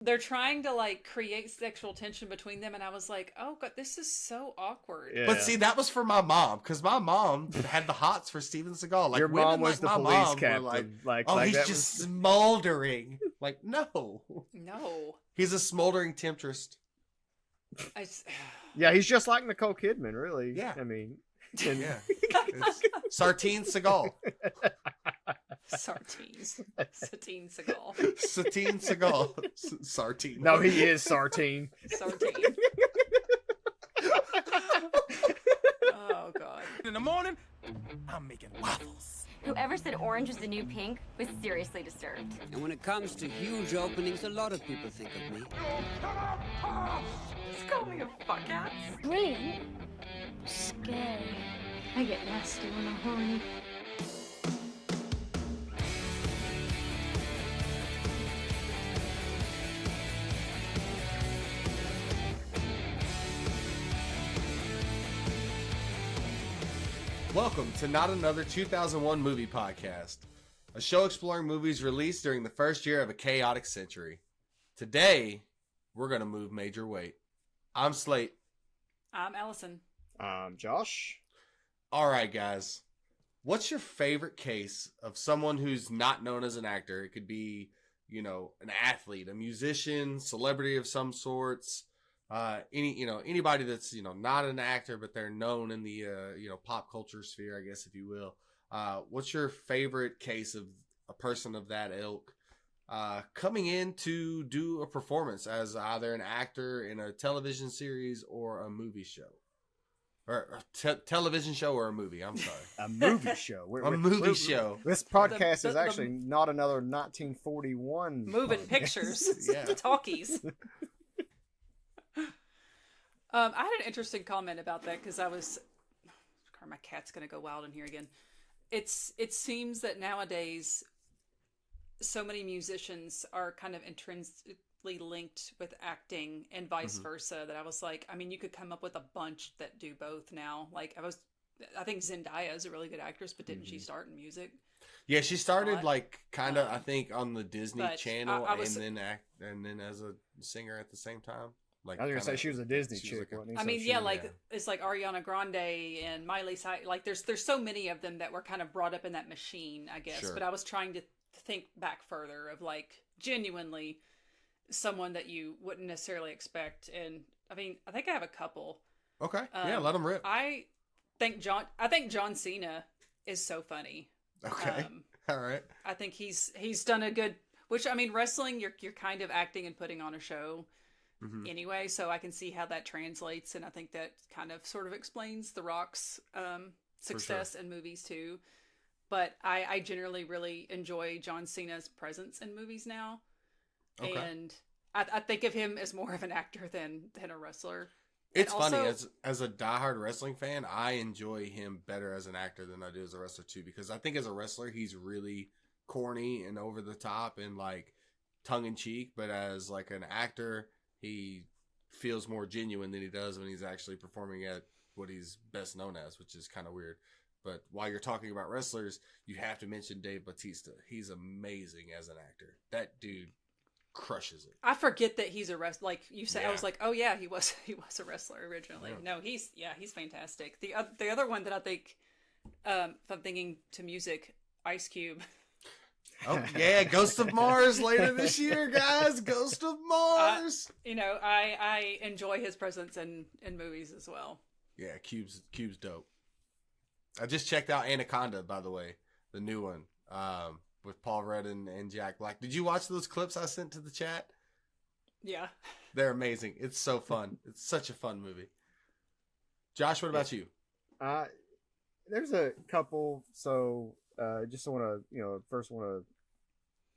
they're trying to like create sexual tension between them, and I was like, oh god, this is so awkward. Yeah. But see, that was for my mom, because my mom had the hots for Steven Seagal. Like, Your mom was like the my police mom captain. were like, Like he's that just was... smoldering. Like, no. He's a smoldering temptress. Yeah, he's just like Nicole Kidman, really. Yeah. I mean... Yeah. It's Sartine Seagal. Satine Seagal. Satine Seagal. Sartine. No, he is Sartine. Sartine. Oh, God. In the morning, I'm making waffles. Whoever said orange was the new pink was seriously disturbed. And when it comes to huge openings, a lot of people think of me. Just call me a fuck ass. Brilliant. Scary. I get nasty when I'm horny. Welcome to Not Another 2001 Movie Podcast, a show exploring movies released during the first year of a chaotic century. Today, we're going to move major weight. I'm Slate. I'm Allison. I'm Josh. All right, guys. What's your favorite case of someone who's not known as an actor? It could be, you know, an athlete, a musician, celebrity of some sorts. Anybody that's, not an actor, but they're known in the, pop culture sphere, I guess, if you will. What's your favorite case of a person of that ilk coming in to do a performance as either an actor in a television series or a movie show? Or a television show or a movie, I'm sorry. A movie show. A movie show. This podcast is actually not another 1941. Moving pictures. Yeah. Talkies. I had an interesting comment about that because my cat's gonna go wild in here again. It seems that nowadays so many musicians are kind of intrinsically linked with acting and vice versa, that I was like, I mean, you could come up with a bunch that do both now. Like I think Zendaya is a really good actress, but didn't she start in music? Yeah, she started I think on the Disney Channel and then as a singer at the same time. Like, I was gonna say she was a Disney chick. It's like Ariana Grande and Miley Cyrus. Like there's so many of them that were kind of brought up in that machine, I guess. Sure. But I was trying to think back further of like genuinely someone that you wouldn't necessarily expect. And I mean, I think I have a couple. Okay, let them rip. I think John Cena is so funny. Okay, all right. I think he's done a good. Which, I mean, wrestling, you're kind of acting and putting on a show. Anyway, so I can see how that translates, and I think that kind of sort of explains The Rock's success in movies too. But I generally really enjoy John Cena's presence in movies now, and I think of him as more of an actor than a wrestler. It's funny, as a diehard wrestling fan, I enjoy him better as an actor than I do as a wrestler too, because I think as a wrestler he's really corny and over the top and like tongue in cheek, but as like an actor, he feels more genuine than he does when he's actually performing at what he's best known as, which is kind of weird. But while you're talking about wrestlers, you have to mention Dave Bautista. He's amazing as an actor. That dude crushes it. I forget that he's a wrestler. Like you said, Yeah. I was like, oh yeah, he was a wrestler originally. Yeah. No, he's fantastic. The other one that I think, if I'm thinking to music, Ice Cube. Oh yeah, Ghost of Mars later this year, guys. Ghost of Mars. I enjoy his presence in movies as well. Yeah, Cube's dope. I just checked out Anaconda, by the way, the new one, with Paul Rudd and Jack Black. Did you watch those clips I sent to the chat? Yeah, they're amazing. It's so fun. It's such a fun movie. Josh, what about you? There's a couple. So just want to, first want to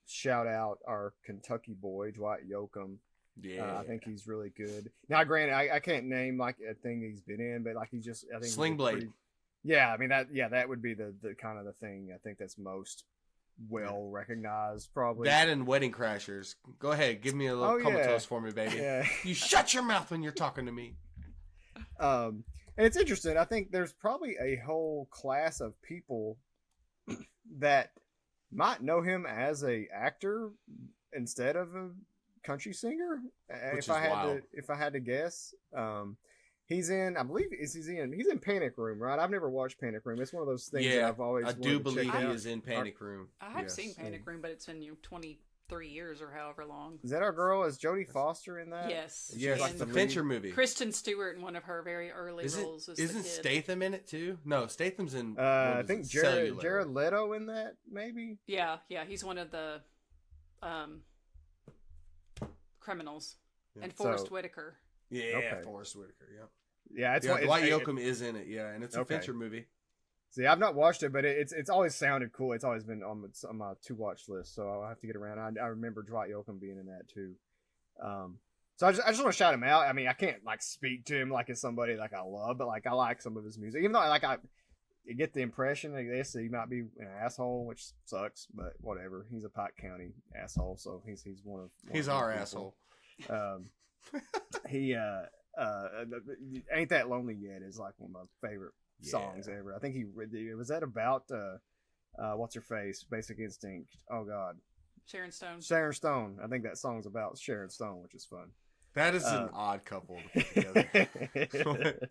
shout out our Kentucky boy, Dwight Yoakam. Yeah, I think he's really good. Now, granted, I can't name like a thing he's been in, but like I think Sling Blade. Yeah, I mean that would be the kind of the thing I think that's most well recognized, probably. That and Wedding Crashers. Go ahead, give me a little comatose for me, baby. Yeah. You shut your mouth when you're talking to me. And it's interesting. I think there's probably a whole class of people that might know him as a actor instead of a country singer. Which If I is had wild. to guess, he's in. I believe he's in Panic Room, right? I've never watched Panic Room. It's one of those things that Yeah, I've always. I do wanted to check believe he out. is in Panic Room. I have Yes. seen Panic Room, but it's been 23 years or however long. Is that our girl? Is Jodie Foster in that? Yes. Yes, like And the the Fincher movie. Kristen Stewart in one of her very early roles. As Isn't the kid. Statham in it too? No, Statham's in. I what think is it? Cellular. Jared Leto in that, maybe. Yeah, he's one of the criminals. Yeah. And Forrest So- Whitaker. Yeah, Okay. Forrest Whitaker. Yeah, Yeah, it's yeah. one- Dwight it's- Yoakam is in it. Yeah, and it's a Okay. Fincher movie. See, I've not watched it, but it's always sounded cool. It's always been on my to watch list, so I'll have to get around. I remember Dwight Yoakam being in that too. So I just want to shout him out. I mean, I can't like speak to him like it's somebody like I love, but like I like some of his music, even though I get the impression, I guess, that he might be an asshole, which sucks, but whatever. He's a Pike County asshole, so he's one of He's those our people. asshole. He Ain't That Lonely Yet is like one of my favorite songs ever. I think was that about what's her face, Basic Instinct. Oh God, Sharon Stone. Sharon Stone. I think that song's about Sharon Stone, which is fun. That is an odd couple to put together.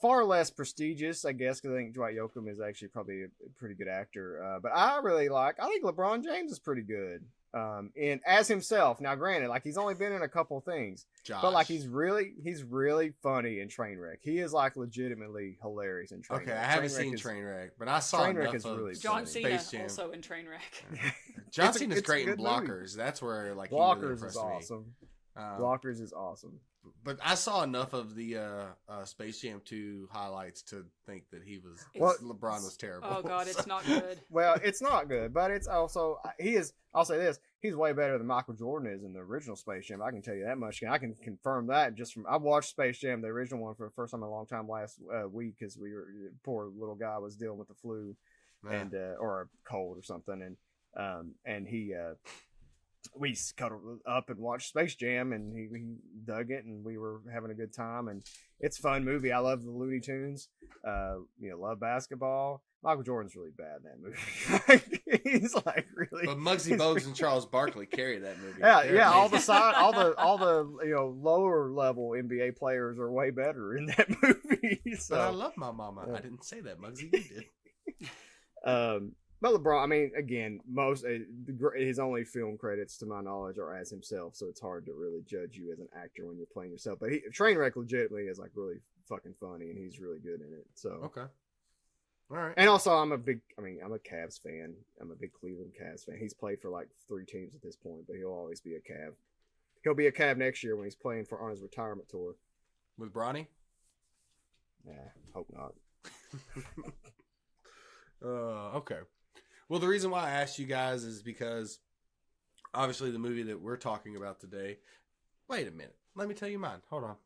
Far less prestigious, I guess, because I think Dwight Yoakam is actually probably a pretty good actor. But I think LeBron James is pretty good. And as himself. Now, granted, like he's only been in a couple things, Josh. but like he's really funny in Trainwreck. He is like legitimately hilarious in Trainwreck. Okay, I haven't seen Trainwreck, but I saw Trainwreck enough is of really John funny. Cena Space Jam. also in Trainwreck. John It's a- Cena's it's a great in good movie. Blockers. That's where like he really Blockers impressed is me. awesome. Um, Blockers is awesome. But I saw enough of the Space Jam 2 highlights to think that he was Well, LeBron was terrible. Oh God, So- it's not good. Well, it's not good, but it's also he is. I'll say this: he's way better than Michael Jordan is in the original Space Jam. I can tell you that much. I can confirm that just from I watched Space Jam, the original one, for the first time in a long time last week because poor little guy was dealing with the flu Yeah. and or a cold or something, and he. We cuddled up and watched Space Jam, and he dug it, and we were having a good time. And it's a fun movie. I love the Looney Tunes. Love basketball. Michael Jordan's really bad in that movie. He's like really. But Muggsy Bogues and Charles Barkley carry that movie. Yeah, They're yeah. amazing. All the lower level NBA players are way better in that movie. So. But I love my mama. Yeah. I didn't say that, Muggsy. You did. But LeBron, I mean, again, his only film credits, to my knowledge, are as himself, so it's hard to really judge you as an actor when you're playing yourself. But Trainwreck legitimately is like really fucking funny, and he's really good in it. So Okay. All right. and also, I'm a Cavs fan. I'm a big Cleveland Cavs fan. He's played for like 3 teams at this point, but he'll always be a Cav. He'll be a Cav next year when he's playing on his retirement tour. With Bronny? Nah, hope not. Okay. Well, the reason why I asked you guys is because obviously the movie that we're talking about today. Wait a minute. Let me tell you mine. Hold on. All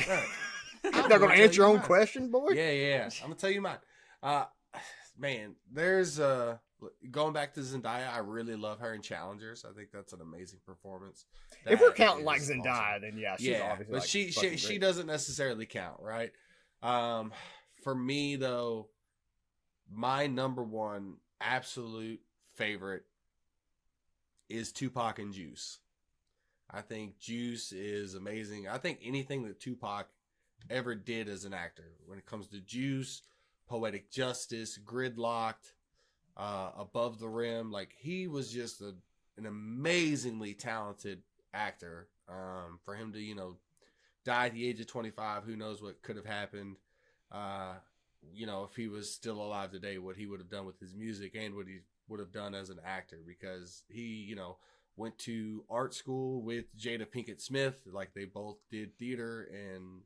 right. They're going to answer your own mine. question, boy? Yeah. I'm going to tell you mine. Man, there's going back to Zendaya, I really love her in Challengers. I think that's an amazing performance. If we're That counting is like Zendaya, awesome. then yeah, she's Yeah, obviously but like, she fucking she great. doesn't necessarily count, right? For me though, my number one absolute favorite is Tupac and Juice. I think Juice is amazing. I think anything that Tupac ever did as an actor, when it comes to Juice, Poetic Justice, Gridlocked, Above the Rim, like he was just an amazingly talented actor. For him to, die at the age of 25, who knows what could have happened. If he was still alive today, what he would have done with his music and what he would have done as an actor, because he, went to art school with Jada Pinkett Smith. Like they both did theater and,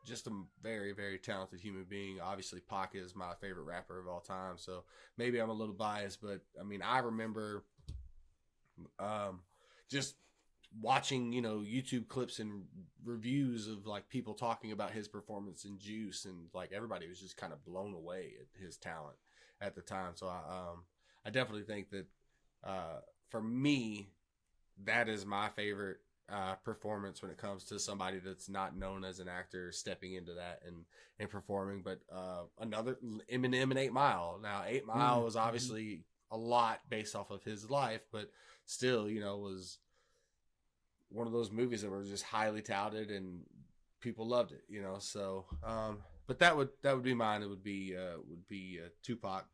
just a very, very talented human being. Obviously Pac is my favorite rapper of all time. So maybe I'm a little biased, but I mean, I remember, just watching, YouTube clips and reviews of like people talking about his performance in Juice, and like everybody was just kind of blown away at his talent at the time. So I definitely think that for me, that is my favorite performance when it comes to somebody that's not known as an actor stepping into that and performing. But another Eminem and 8 Mile. Now 8 Mile was obviously a lot based off of his life, but still, was one of those movies that were just highly touted and people loved it, so but that would be mine. It would be Tupac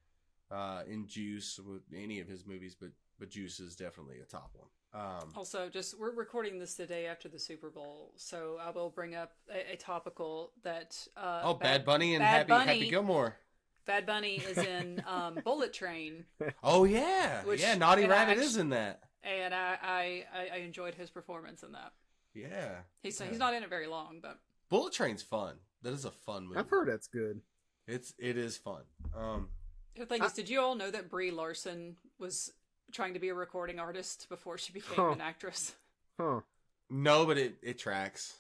in Juice with any of his movies, but Juice is definitely a top one. Also, we're recording this the day after the Super Bowl, so I will bring up a topical that Bad Bunny and Happy Gilmore. Bad Bunny is in Bullet Train. Oh yeah, Naughty Rabbit is in that, and I enjoyed his performance in that. Yeah, he's not in it very long, but Bullet Train's fun. That is a fun movie. I've heard that's good. It is fun. The thing is, did you all know that Brie Larson was trying to be a recording artist before she became an actress? No, but it tracks.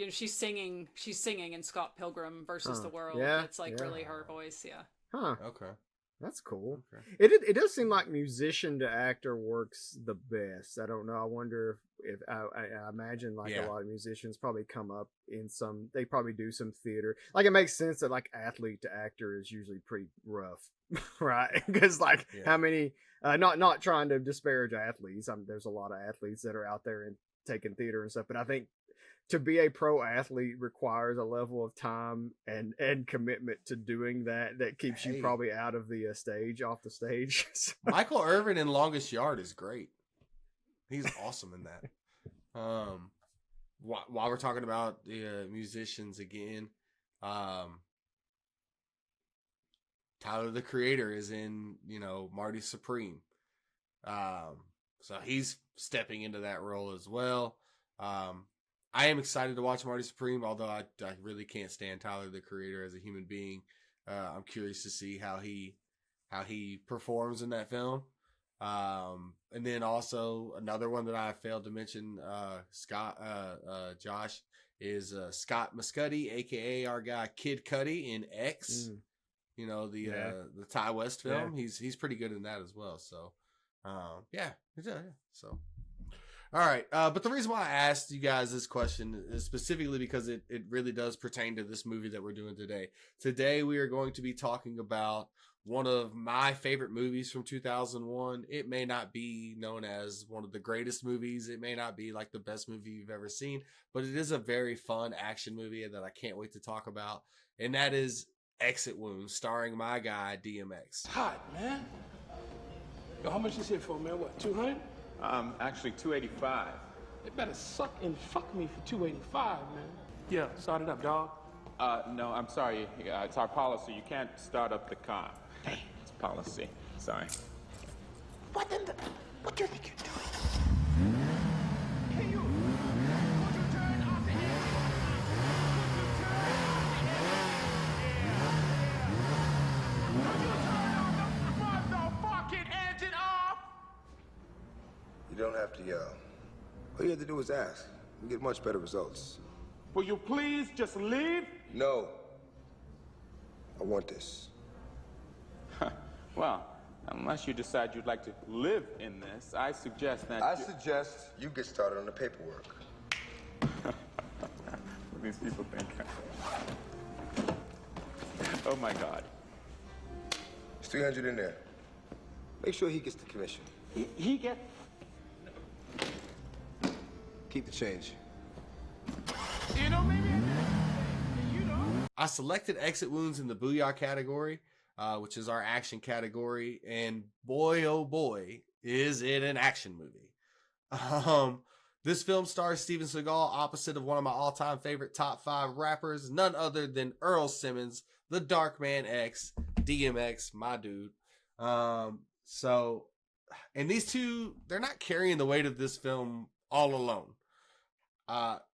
She's singing in Scott Pilgrim versus the World. Yeah, it's like really her voice. Yeah. Okay. That's cool. Okay. It does seem like musician to actor works the best. I don't know. I wonder if I imagine like a lot of musicians probably come up in they probably do some theater. Like it makes sense that like athlete to actor is usually pretty rough, right? Because how many? Not trying to disparage athletes. There's a lot of athletes that are out there and taking theater and stuff, but I think to be a pro athlete requires a level of time and commitment to doing that keeps you probably out of the off the stage. Michael Irvin in Longest Yard is great. He's awesome in that. While we're talking about the musicians again, Tyler the Creator is in, Marty Supreme. So he's stepping into that role as well. I am excited to watch Marty Supreme, although I really can't stand Tyler the Creator as a human being. I'm curious to see how he performs in that film. And then also another one that I failed to mention, Josh, is Scott Muscudi, aka our guy Kid Cudi in X. The Ty West film. Yeah. He's pretty good in that as well. So, So, all right. But the reason why I asked you guys this question is specifically because it really does pertain to this movie that we're doing today. Today we are going to be talking about one of my favorite movies from 2001. It may not be known as one of the greatest movies. It may not be like the best movie you've ever seen, but it is a very fun action movie that I can't wait to talk about. And that is Exit Wounds, starring my guy, DMX. Hot, man. Yo, how much is it for, man? What, 200? Actually 285. They better suck and fuck me for 285, man. Yeah, start it up, dog. No, I'm sorry. It's our policy. You can't start up the car. Damn. It's policy. Sorry. What do you think you're doing? Hey, you. Would you turn off the engine? Would you turn off the motherfucking engine off? You don't have to yell. All you have to do is ask. You get much better results. Will you please just leave? No. I want this. Well, unless you decide you'd like to live in this, I suggest that I suggest you get started on the paperwork. What do these people think? Oh my God. It's 300 in there. Make sure he gets the commission. He get... Keep the change. You know, maybe... I selected Exit Wounds in the Booyah category, which is our action category, and boy, oh boy, is it an action movie. This film stars Steven Seagal opposite of one of my all-time favorite top 5 rappers, none other than Earl Simmons, the Dark Man X, DMX, my dude. And these two, they're not carrying the weight of this film all alone.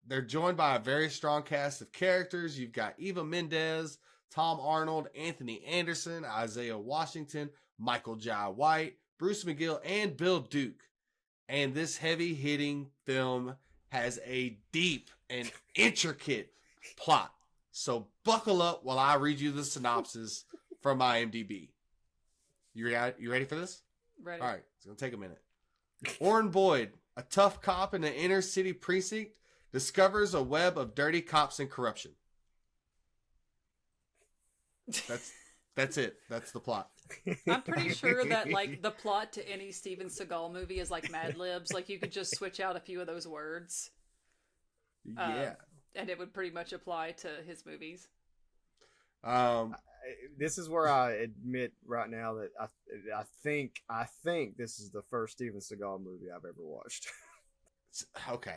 They're joined by a very strong cast of characters. You've got Eva Mendes, Tom Arnold, Anthony Anderson, Isaiah Washington, Michael Jai White, Bruce McGill, and Bill Duke. And this heavy-hitting film has a deep and intricate plot. So buckle up while I read you the synopsis from IMDb. You ready for this? Ready. All right, it's going to take a minute. Orrin Boyd, a tough cop in an inner city precinct, discovers a web of dirty cops and corruption. That's it. That's the plot. I'm pretty sure that like the plot to any Steven Seagal movie is like Mad Libs. Like you could just switch out a few of those words. Yeah. And it would pretty much apply to his movies. This is where I admit right now that I think this is the first Steven Seagal movie I've ever watched. Okay,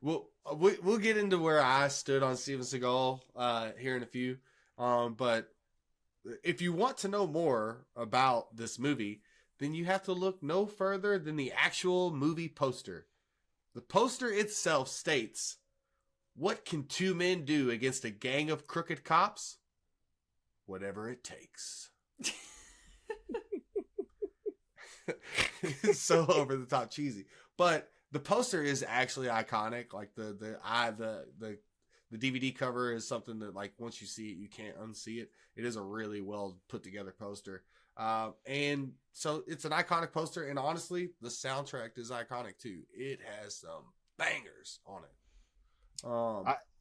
we'll get into where I stood on Steven Seagal here in a few. But if you want to know more about this movie, then you have to look no further than the actual movie poster. The poster itself states, "What can two men do against a gang of crooked cops? Whatever it takes." It's so over the top cheesy, but the poster is actually iconic. Like the DVD cover is something that, like, once you see it, you can't unsee it. It is a really well put together poster, and so it's an iconic poster. And honestly, the soundtrack is iconic too. It has some bangers on it.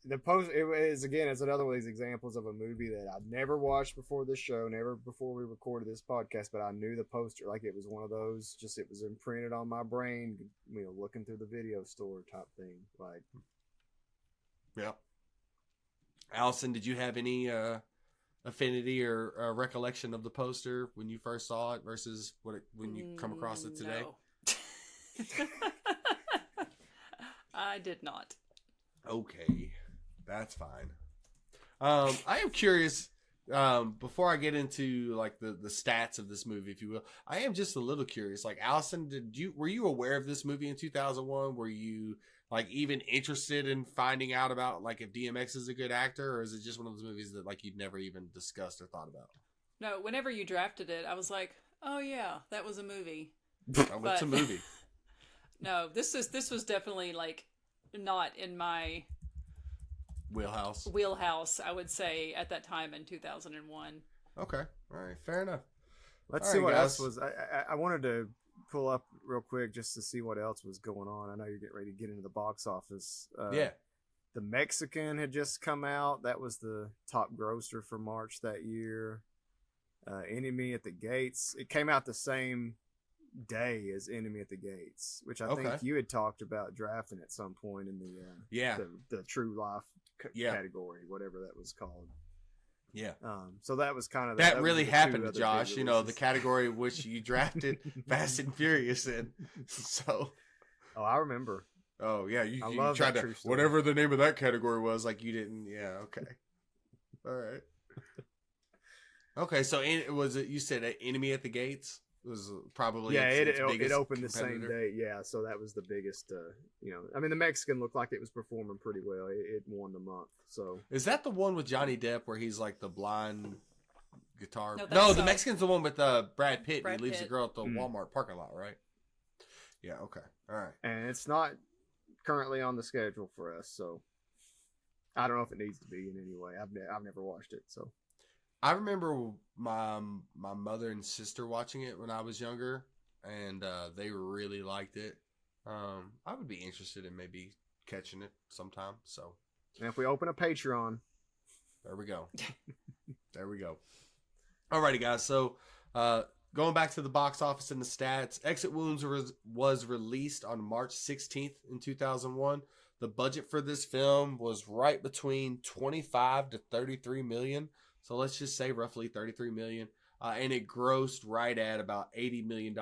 The poster, it's another one of these examples of a movie that I'd never watched before this show, never before we recorded this podcast, but I knew the poster. Like, it was one of those, just, it was imprinted on my brain, looking through the video store type thing. Like, yeah. Allison, did you have any affinity or recollection of the poster when you first saw it versus when you come across it today? No. I did not. Okay. That's fine. I am curious, before I get into like the stats of this movie, if you will, I am just a little curious. Like, Allison, were you aware of this movie in 2001? Were you like even interested in finding out about like if DMX is a good actor, or is it just one of those movies that like you'd never even discussed or thought about? No, whenever you drafted it, I was like, oh yeah, that was a movie. It's a movie. No, this was definitely like not in my wheelhouse, I would say, at that time in 2001. Okay. All right. Fair enough. Let's see what else was. I wanted to pull up real quick just to see what else was going on. I know you're getting ready to get into the box office. Yeah. The Mexican had just come out. That was the top grosser for March that year. Enemy at the Gates. It came out the same day as Enemy at the Gates, which I think you had talked about drafting at some point in the True Life category, whatever that was called. Yeah. So that was kind of that really happened, Josh. The category which you drafted Fast and Furious in. So. Oh, I remember. Oh yeah, you tried to whatever the name of that category was. Like, you didn't. Yeah. Okay. All right. Okay, so you said Enemy at the Gates? It was probably it opened the same day. Yeah, so that was the biggest. I mean, the Mexican looked like it was performing pretty well. It won the month. So is that the one with Johnny Depp where he's like the blind guitar? No, the Mexican's the one with Brad Pitt. Brad he leaves Pitt. the girl at the Walmart parking lot, right? Yeah. Okay. All right. And it's not currently on the schedule for us, so I don't know if it needs to be in any way. I've never watched it, so. I remember my mother and sister watching it when I was younger, and they really liked it. I would be interested in maybe catching it sometime. So, and if we open a Patreon, there we go. There we go. Alrighty, guys. So, going back to the box office and the stats, Exit Wounds was released on March 16th in 2001. The budget for this film was right between 25 to 33 million. So let's just say roughly 33 million. And it grossed right at about $80 million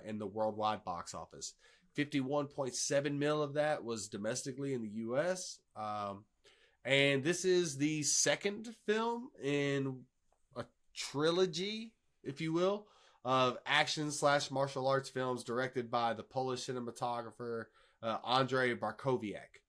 in the worldwide box office. 51.7 mil of that was domestically in the U.S. And this is the second film in a trilogy, if you will, of action/martial arts films directed by the Polish cinematographer Andrzej Bartkowiak.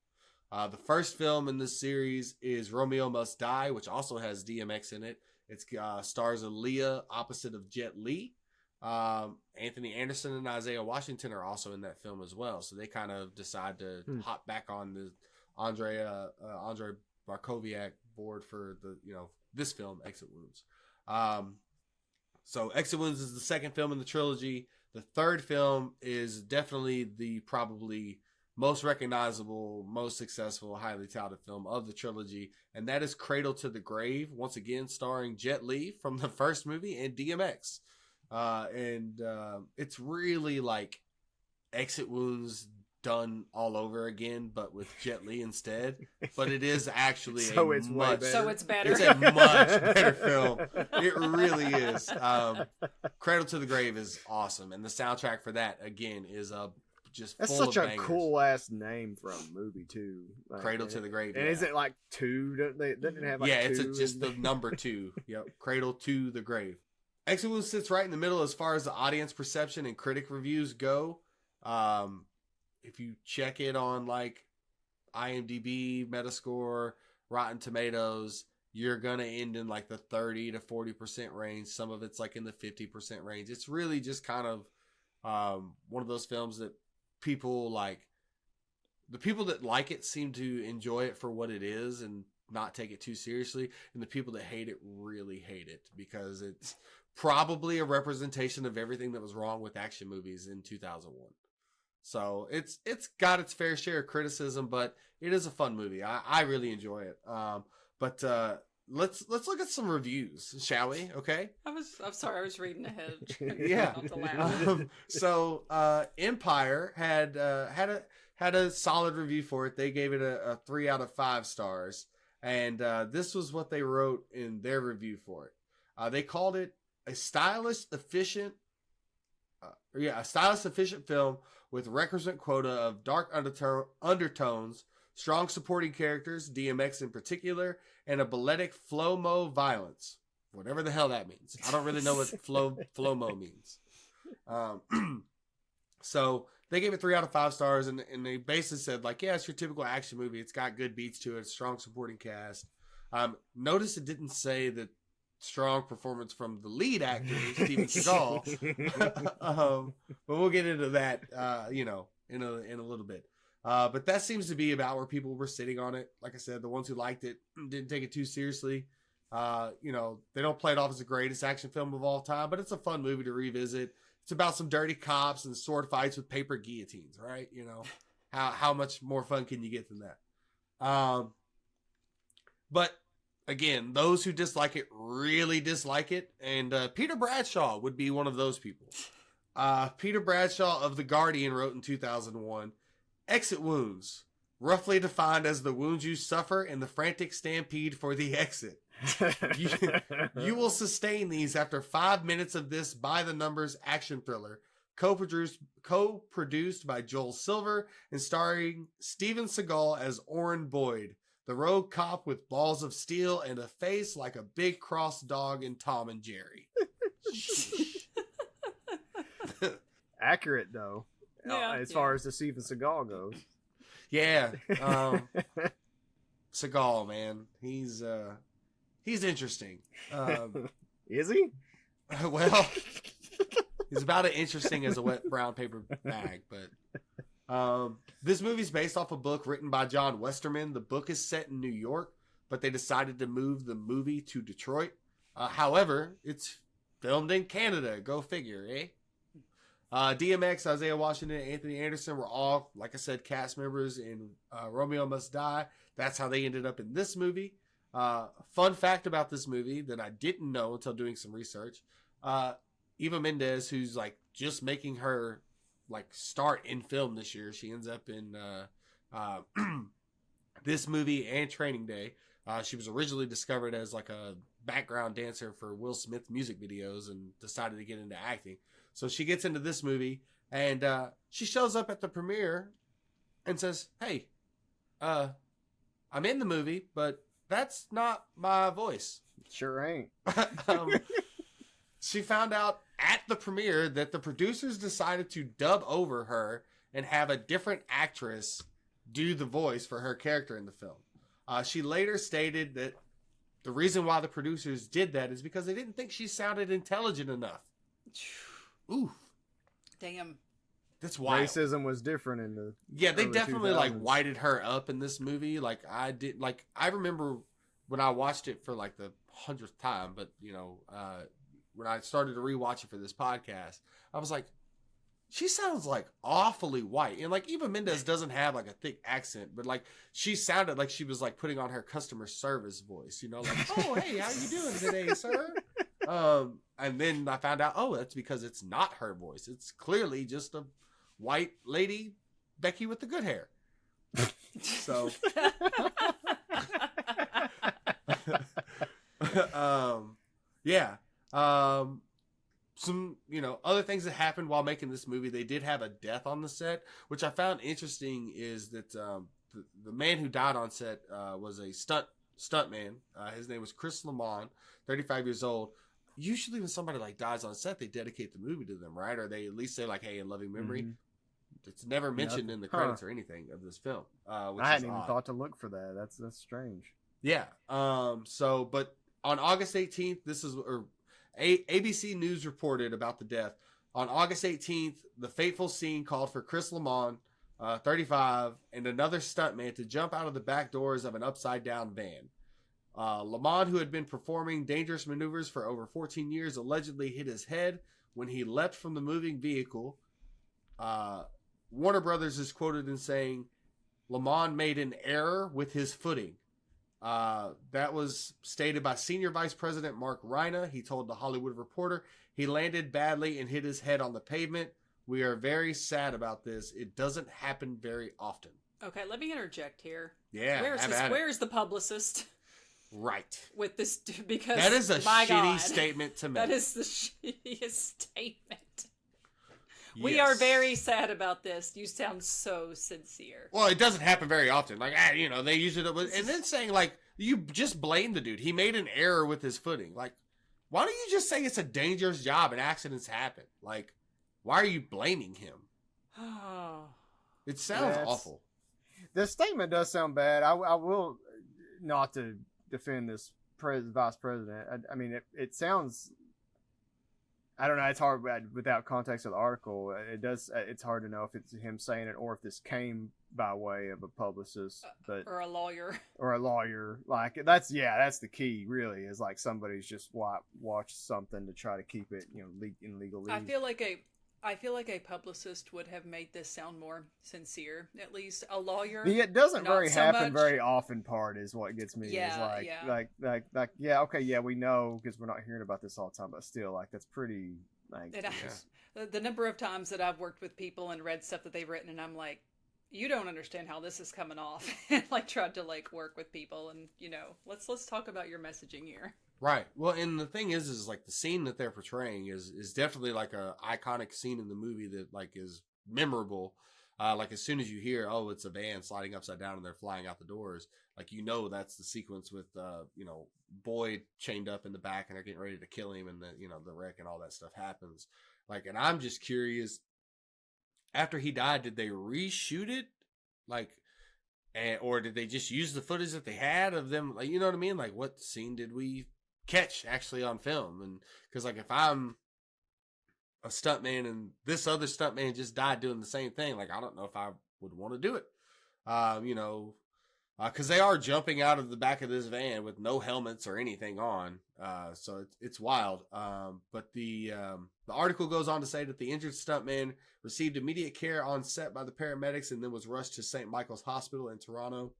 The first film in this series is Romeo Must Die, which also has DMX in it. It stars Aaliyah opposite of Jet Li. Anthony Anderson and Isaiah Washington are also in that film as well. So they kind of decide to hop back on the Andrzej Bartkowiak board for this film, Exit Wounds. So Exit Wounds is the second film in the trilogy. The third film is definitely the probably most recognizable, most successful, highly touted film of the trilogy, and that is Cradle to the Grave, once again starring Jet Li from the first movie and DMX. It's really like Exit Wounds done all over again, but with Jet Li instead. But it is actually So it's better. It's a much better film. It really is. Cradle to the Grave is awesome, and the soundtrack for that again is That's full such of a bangers. cool ass name for a movie too. Like, Cradle to the Grave. And is it like 2? Doesn't it have like it's 2 just the number 2. Yep, Cradle to the Grave. Exit Wounds sits right in the middle as far as the audience perception and critic reviews go. If you check it on like IMDb, Metascore, Rotten Tomatoes, you're gonna end in like the 30 to 40% range. Some of it's like in the 50% range. It's really just kind of one of those films that people like. The people that like it seem to enjoy it for what it is and not take it too seriously, and the people that hate it really hate it because it's probably a representation of everything that was wrong with action movies in 2001. So it's got its fair share of criticism, but it is a fun movie. I really enjoy it. But let's look at some reviews, shall we? Okay. I'm sorry, I was reading ahead. Yeah. Not to laugh. So Empire had a solid review for it. They gave it a 3 out of 5 stars, and this was what they wrote in their review for it. They called it a stylish, efficient film with requisite quota of dark undertones, strong supporting characters, DMX in particular, and a balletic flow-mo violence. Whatever the hell that means. I don't really know what flow-mo means. So they gave it 3 out of 5 stars, and they basically said, like, yeah, it's your typical action movie. It's got good beats to it, strong supporting cast. Notice it didn't say that strong performance from the lead actor, Stevan Seagal. But we'll get into that, in a little bit. But that seems to be about where people were sitting on it. Like I said, the ones who liked it didn't take it too seriously. They don't play it off as the greatest action film of all time, but it's a fun movie to revisit. It's about some dirty cops and sword fights with paper guillotines, right? How much more fun can you get than that? But again, those who dislike it really dislike it, and Peter Bradshaw would be one of those people. Peter Bradshaw of The Guardian wrote in 2001, "Exit wounds, roughly defined as the wounds you suffer in the frantic stampede for the exit. You will sustain these after 5 minutes of this by-the-numbers action thriller, co-produced by Joel Silver and starring Stevan Seagal as Orrin Boyd, the rogue cop with balls of steel and a face like a big cross dog in Tom and Jerry." Accurate though, as far as the Steven Seagal goes. Yeah, Seagal, man, he's interesting. Is he? Well, he's about as interesting as a wet brown paper bag, but this movie's based off a book written by John Westerman. The book is set in New York, but they decided to move the movie to Detroit. However, it's filmed in Canada. Go figure, eh? DMX, Isaiah Washington, and Anthony Anderson were all, like I said, cast members in Romeo Must Die. That's how they ended up in this movie. Fun fact about this movie that I didn't know until doing some research. Eva Mendes, who's like just making her like start in film this year. She ends up in this movie and Training Day. She was originally discovered as like a background dancer for Will Smith music videos and decided to get into acting. So she gets into this movie and she shows up at the premiere and says, "Hey, I'm in the movie, but that's not my voice." Sure ain't. She found out at the premiere that the producers decided to dub over her and have a different actress do the voice for her character in the film. She later stated that the reason why the producers did that is because they didn't think she sounded intelligent enough. Ooh. Damn. That's wild. Racism was different in the they early definitely 2000s. like whited her up in this movie. Like I remember when I watched it for like the 100th time, but when I started to rewatch it for this podcast, I was like, she sounds like awfully white. And like Eva Mendes doesn't have like a thick accent, but like she sounded like she was like putting on her customer service voice, you know, like, oh, hey, how you doing today, sir? And then I found out, oh, that's because it's not her voice. It's clearly just a white lady, Becky with the good hair. So, yeah. Some, you know, other things that happened while making this movie, they did have a death on the set, which I found interesting is that the man who died on set was a stuntman. His name was Chris Lamont, 35 years old. Usually when somebody like dies on set, they dedicate the movie to them, right? Or they at least say like, hey, in loving memory. Mm-hmm. It's never mentioned in the credits or anything of this film. Which I hadn't even thought to look for that. That's strange. Yeah. But on August 18th, ABC News reported about the death. On August 18th, the fateful scene called for Chris Lamont, 35, and another stuntman to jump out of the back doors of an upside-down van. Lamont, who had been performing dangerous maneuvers for over 14 years, allegedly hit his head when he leapt from the moving vehicle. Warner Brothers is quoted in saying, Lamont made an error with his footing. That was stated by Senior Vice President Mark Reina. He told The Hollywood Reporter, he landed badly and hit his head on the pavement. We are very sad about this. It doesn't happen very often. Okay, let me interject here. Yeah, where's the publicist? Right. With this, because that is a shitty statement to make. That is the shittiest statement. Yes. We are very sad about this. You sound so sincere. Well, it doesn't happen very often. Like, you know, they use it. And then saying, like, you just blame the dude. He made an error with his footing. Like, why don't you just say it's a dangerous job and accidents happen? Like, why are you blaming him? It sounds awful. The statement does sound bad. I will, not to defend this vice president. I mean, it sounds... I don't know. It's hard without context of the article. It's hard to know if it's him saying it or if this came by way of a publicist, or a lawyer. Or a lawyer. Like that's the key. Really, is like somebody's just watched something to try to keep it, you know, in legalese. I feel like a publicist would have made this sound more sincere. At least a lawyer. It doesn't happen very often. Part is what gets me. Yeah, is we know because we're not hearing about this all the time, but still, like that's pretty. Like the number of times that I've worked with people and read stuff that they've written, and I'm like, you don't understand how this is coming off, and like tried to like work with people, and you know, let's talk about your messaging here. Right. Well, and the thing is like the scene that they're portraying is definitely like a iconic scene in the movie that like is memorable. Like as soon as you hear, oh, it's a van sliding upside down and they're flying out the doors, like, you know, that's the sequence with, you know, Boyd chained up in the back and they're getting ready to kill him and the wreck and all that stuff happens. Like, and I'm just curious, after he died, did they reshoot it? Like, or did they just use the footage that they had of them? Like, you know what I mean? Like, what scene did we catch actually on film? And because like if I'm a stuntman and this other stuntman just died doing the same thing, like I don't know if I would want to do it, you know, because they are jumping out of the back of this van with no helmets or anything on, so it's wild. But the article goes on to say that the injured stuntman received immediate care on set by the paramedics and then was rushed to St. Michael's Hospital in Toronto.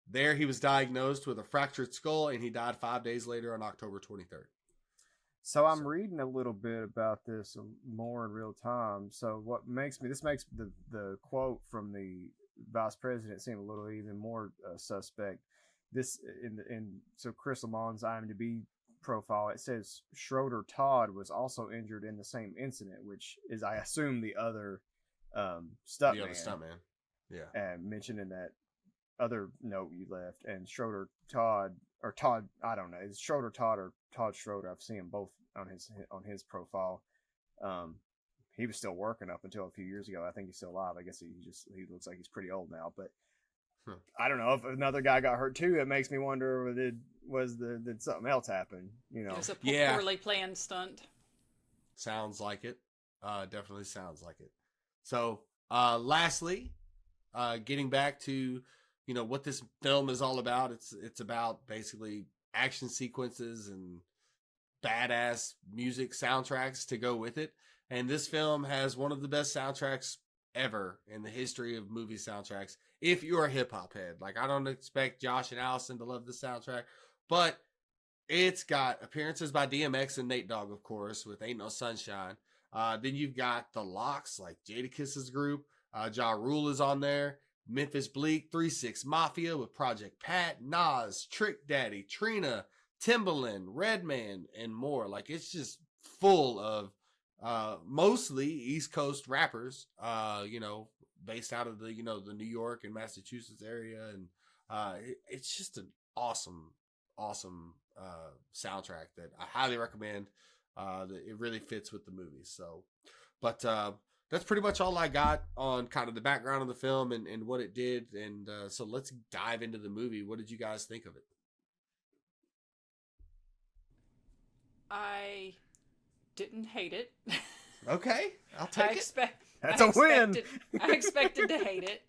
There, he was diagnosed with a fractured skull, and he died 5 days later on October 23rd. So I'm reading a little bit about this more in real time. So this makes the quote from the vice president seem a little even more suspect. This so Chris Lamont's IMDb profile, it says Schroeder Todd was also injured in the same incident, which is, I assume, the other stuntman. The other stuntman, yeah. And mentioned in that other note you left, and Schroeder Todd, or Todd, I don't know, it's Schroeder Todd or Todd Schroeder. I've seen them both on his profile. He was still working up until a few years ago. I think he's still alive. I guess he looks like he's pretty old now, but I don't know if another guy got hurt too. It makes me wonder, did something else happen? You know, it was a poorly planned stunt. Sounds like it. Definitely sounds like it. So, lastly, getting back to, you know, what this film is all about. It's about basically action sequences and badass music soundtracks to go with it. And this film has one of the best soundtracks ever in the history of movie soundtracks. If you're a hip hop head, like I don't expect Josh and Allison to love the soundtrack, but it's got appearances by DMX and Nate Dogg, of course, with Ain't No Sunshine. Then you've got the Locks, like Jadakiss' group. Ja Rule is on there. Memphis Bleak, 3-6 Mafia with Project Pat, Nas, Trick Daddy, Trina, Timbaland, Redman, and more. Like, it's just full of mostly East Coast rappers, based out of the New York and Massachusetts area. And it's just an awesome soundtrack that I highly recommend. That it really fits with the movie. So, but that's pretty much all I got on kind of the background of the film and what it did. And so let's dive into the movie. What did you guys think of it? I didn't hate it. Okay, I'll take it. That's a win. I expected to hate it,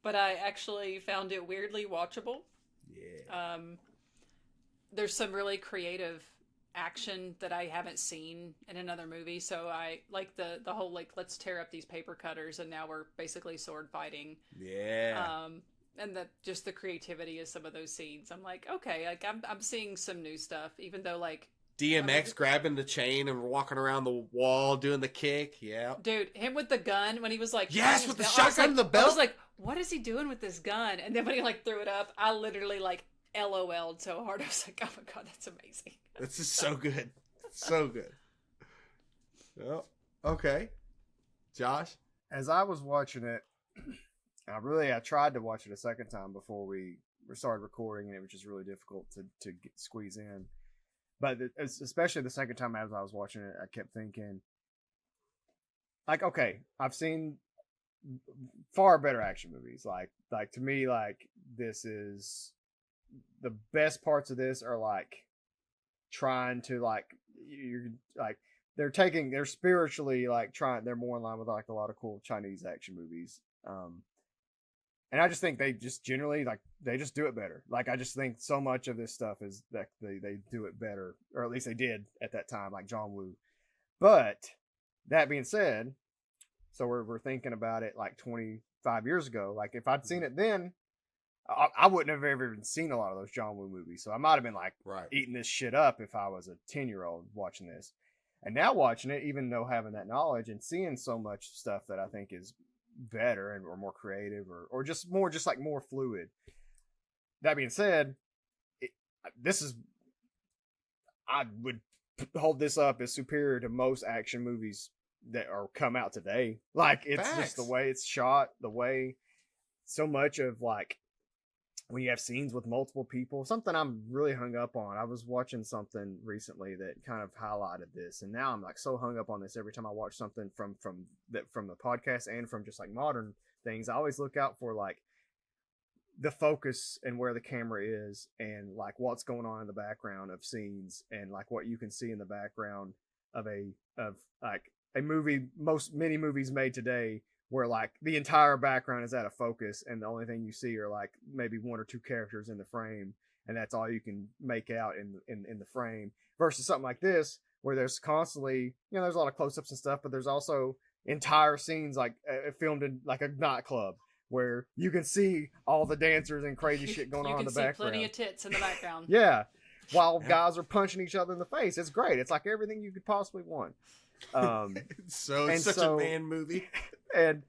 but I actually found it weirdly watchable. Yeah. There's some really creative action that I haven't seen in another movie, so I like the whole like let's tear up these paper cutters and now we're basically sword fighting. Yeah. And just the creativity of some of those scenes. I'm like, okay, like I'm seeing some new stuff, even though like DMX grabbing the chain and walking around the wall doing the kick. Yeah. Dude, him with the gun when he was like, yes, with the shotgun and the belt. I was like, what is he doing with this gun? And then when he like threw it up, I literally like LOL'd so hard. I was like, oh my God, that's amazing. This is so good. So good. Well, okay. Josh? As I was watching it, I tried to watch it a second time before we started recording, and it was just really difficult to squeeze in. But especially the second time as I was watching it, I kept thinking, like, okay, I've seen far better action movies. Like to me, like this is the best parts of this are like trying to like you're like they're spiritually like they're more in line with like a lot of cool Chinese action movies. And I just think they just generally like they just do it better. Like I just think so much of this stuff is that they do it better, or at least they did at that time, like John Woo. But that being said, so we're thinking about it like 25 years ago. Like if I'd seen it then, I wouldn't have ever even seen a lot of those John Woo movies. So I might have been like eating this shit up if I was a 10-year-old watching this. And now watching it, even though having that knowledge and seeing so much stuff that I think is better and or more creative or just more fluid. That being said, I would hold this up as superior to most action movies that are come out today. Like it's Facts. Just the way it's shot, the way so much of like when you have scenes with multiple people, something I'm really hung up on. I was watching something recently that kind of highlighted this, and now I'm like so hung up on this every time I watch something from the podcast and from just like modern things. I always look out for like the focus and where the camera is and like what's going on in the background of scenes and like what you can see in the background of like a movie, many movies made today where like the entire background is out of focus and the only thing you see are like maybe one or two characters in the frame, and that's all you can make out in the frame, versus something like this where there's constantly, there's a lot of close-ups and stuff, but there's also entire scenes like filmed in like a nightclub where you can see all the dancers and crazy shit going on in the background. You can see plenty of tits in the background. Yeah, while guys are punching each other in the face. It's great. It's like everything you could possibly want. It's such a man movie. And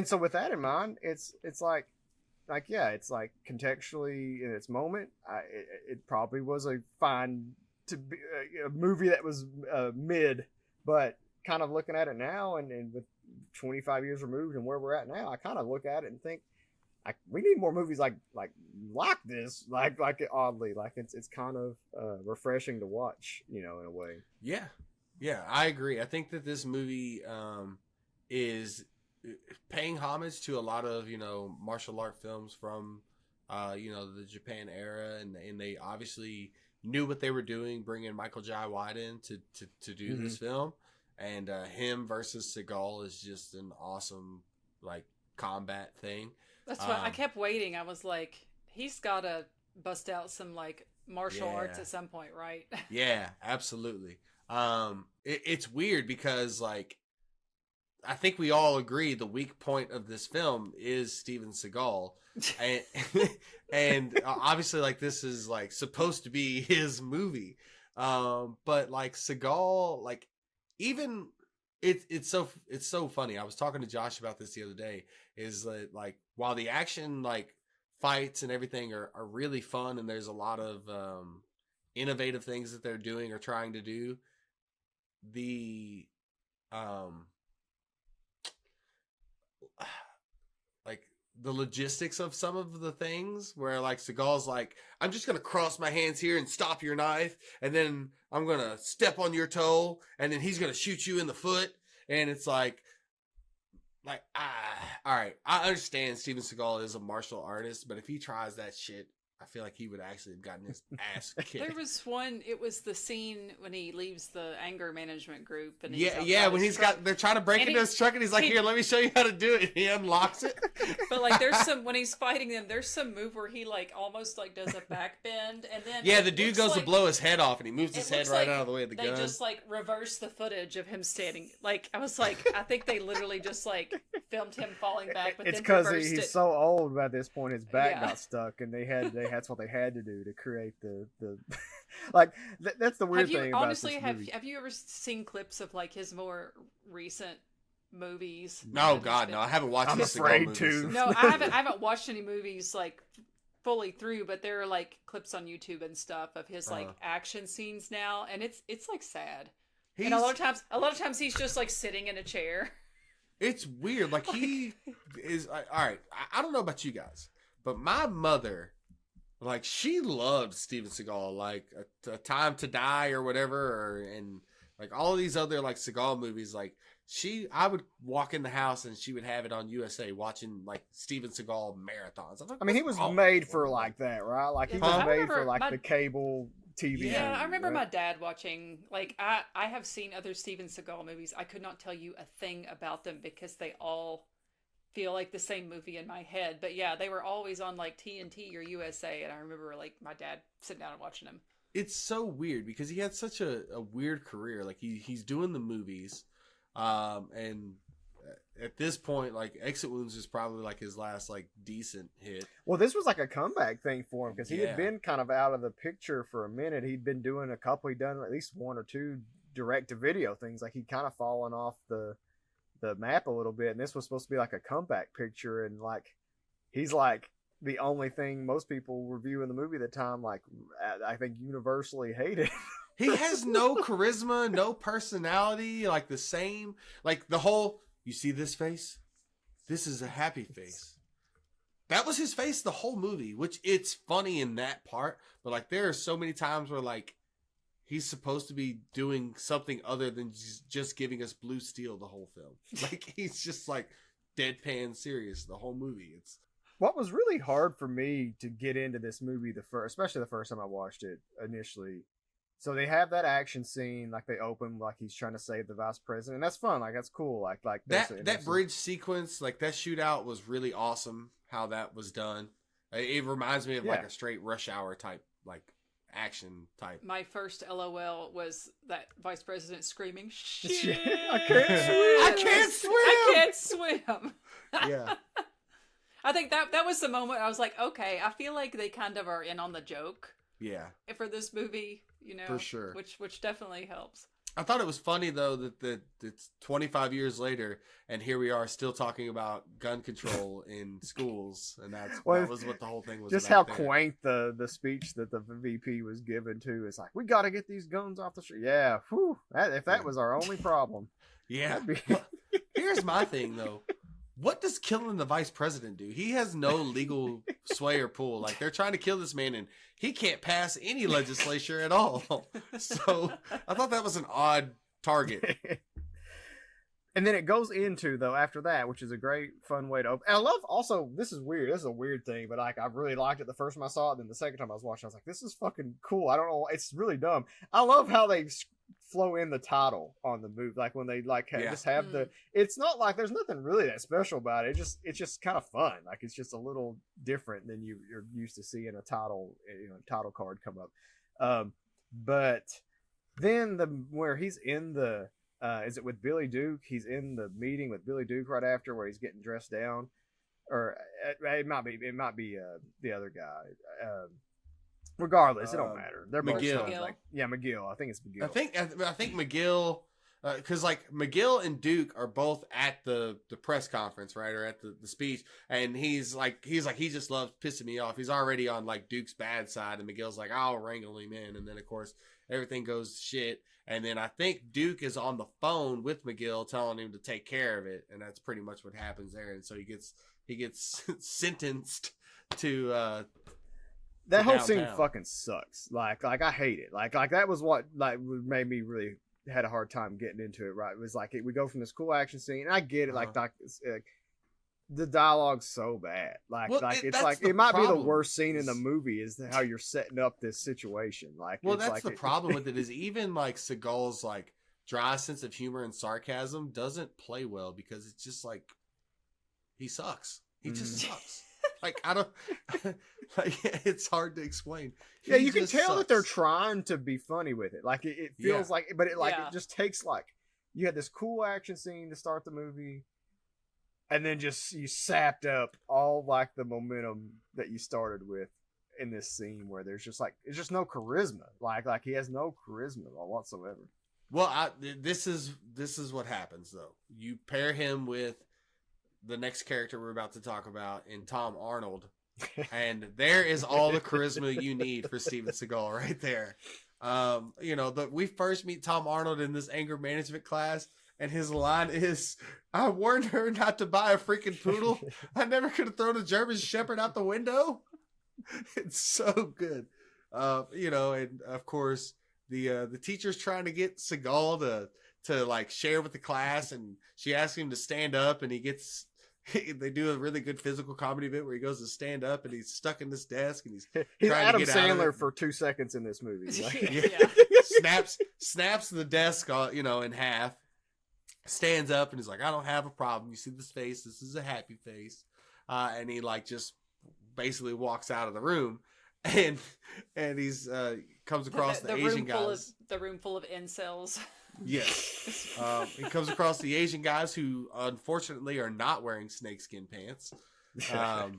so with that in mind, it's like yeah, it's like contextually in its moment, it probably was a fine to be a movie that was mid, but kind of looking at it now and with 25 years removed and where we're at now, I kind of look at it and think we need more movies like this, like it oddly, like it's kind of refreshing to watch, in a way. Yeah, I agree. I think that this movie is paying homage to a lot of, martial art films from, the Japan era. And they obviously knew what they were doing, bringing Michael Jai White in to do this film. And him versus Seagal is just an awesome, like, combat thing. That's why I kept waiting. I was like, he's got to bust out some, like, martial arts at some point, right? Yeah, absolutely. It's weird because like I think we all agree the weak point of this film is Steven Seagal, and and obviously like this is like supposed to be his movie, but like Seagal, like even it's so funny. I was talking to Josh about this the other day. Is that like while the action like fights and everything are really fun and there's a lot of innovative things that they're doing or trying to do, the like the logistics of some of the things where like Seagal's like, I'm just going to cross my hands here and stop your knife. And then I'm going to step on your toe and then he's going to shoot you in the foot. And it's like, all right. I understand Steven Seagal is a martial artist, but if he tries that shit, I feel like he would actually have gotten his ass kicked. There was one. It was the scene when he leaves the anger management group, and when they're trying to break into his truck, and he's like, "Here, let me show you how to do it." He unlocks it. But like, there's some when he's fighting them. There's some move where he like almost like does a back bend, and then the dude goes to blow his head off, and he moves his head right out of the way of the gun. They just like reverse the footage of him standing. Like I was like, I think they literally just like filmed him falling back. But it's because he's so old by this point, his back got stuck, and that's what they had to do to create the like that's the weird thing about honestly, this movie. have you ever seen clips of like his more recent movies? No, God, no, I haven't watched. I'm afraid to. No, I haven't watched any movies like fully through, but there are like clips on YouTube and stuff of his like action scenes now, and it's like sad. And a lot of times he's just like sitting in a chair. It's weird. Like he is. All right, I don't know about you guys, but my mother. Like, she loved Steven Seagal, like a Time to Die or whatever, and like all of these other like Seagal movies. Like I would walk in the house and she would have it on USA watching like Steven Seagal marathons. I mean, he was made for like that, right? Like he was made for like the cable TV. Yeah, movie, I remember right? my dad watching. Like I have seen other Steven Seagal movies. I could not tell you a thing about them because they all feel like the same movie in my head. But yeah, they were always on like TNT or USA, and I remember like my dad sitting down and watching them. It's so weird because he had such a weird career. Like he's doing the movies, and at this point, like Exit Wounds is probably like his last like decent hit. Well, this was like a comeback thing for him because he had been kind of out of the picture for a minute. He'd been doing a couple. He'd done at least one or two direct to video things. Like he'd kind of fallen off the map a little bit, and this was supposed to be like a comeback picture, and like he's like the only thing most people reviewing the movie at the time like I think universally hated. He has no charisma, no personality, like the same, like the whole, you see this face? This is a happy face. That was his face the whole movie, which it's funny in that part, but like there are so many times where like he's supposed to be doing something other than just giving us blue steel the whole film. Like he's just like deadpan serious the whole movie. It's what was really hard for me to get into this movie especially the first time I watched it initially. So they have that action scene, like they open like he's trying to save the vice president. And that's fun, like that's cool. Like that bridge sequence, like that shootout was really awesome. How that was done, it reminds me of like a straight Rush Hour type like action type. My first LOL was that vice president screaming, "Shit! I can't swim! I can't swim!" Yeah. I think that was the moment I was like, okay, I feel like they kind of are in on the joke. Yeah. For this movie, you know, for sure, which definitely helps. I thought it was funny though that it's 25 years later and here we are still talking about gun control in schools, and that was what the whole thing was. Just about how quaint the speech that the VP was given to. It's like, we got to get these guns off the street. Yeah, whew, if that was our only problem. Yeah. Here's my thing though. What does killing the vice president do? He has no legal sway or pull. Like they're trying to kill this man and he can't pass any legislature at all. So I thought that was an odd target. And then it goes into though after that, which is a great fun way to open. And I love also, this is weird. This is a weird thing, but like I really liked it the first time I saw it. Then the second time I was watching, I was like, this is fucking cool. I don't know. It's really dumb. I love how they flow in the title on the movie, like when they like just have the. It's not like there's nothing really that special about it. It's just kind of fun. Like it's just a little different than you're used to seeing a title card come up. But then where he's in the is it with Billy Duke? He's in the meeting with Billy Duke right after where he's getting dressed down, or it might be the other guy. Regardless, it don't matter. They're both McGill. like McGill. I think it's McGill. I think McGill, because like McGill and Duke are both at the press conference, right, or at the speech, and he's like he just loves pissing me off. He's already on like Duke's bad side, and McGill's like, I'll wrangle him in, and then of course everything goes to shit, and then I think Duke is on the phone with McGill telling him to take care of it, and that's pretty much what happens there, and so he gets sentenced to. That whole downtown. scene fucking sucks. Like I hate it. Like that was what like made me really had a hard time getting into it. Right, it was like we go from this cool action scene, and I get it. Like the dialogue's so bad. It might be the worst scene in the movie is how you're setting up this situation. Like, well, that's the problem with it is even like Seagal's like dry sense of humor and sarcasm doesn't play well because it's just like he sucks. He just sucks. Like I don't like it's hard to explain. Yeah, you can tell that they're trying to be funny with it. Like it feels like, but it it just takes like you had this cool action scene to start the movie, and then just you sapped up all like the momentum that you started with in this scene where there's just like it's just no charisma. Like he has no charisma whatsoever. Well, this is what happens though. You pair him with the next character we're about to talk about in Tom Arnold, and there is all the charisma you need for Steven Seagal right there. We first meet Tom Arnold in this anger management class, and his line is, "I warned her not to buy a freaking poodle. I never could have thrown a German Shepherd out the window." It's so good. And of course the teacher's trying to get Seagal to like share with the class, and she asks him to stand up, and they do a really good physical comedy bit where he goes to stand up and he's stuck in this desk and he's Adam Sandler for 2 seconds in this movie. Snaps the desk, in half, stands up and he's like, I don't have a problem. You see this face? This is a happy face. And he like just basically walks out of the room and he's comes across the Asian guys. The room full of incels. Yes. He comes across the Asian guys who unfortunately are not wearing snakeskin pants. They're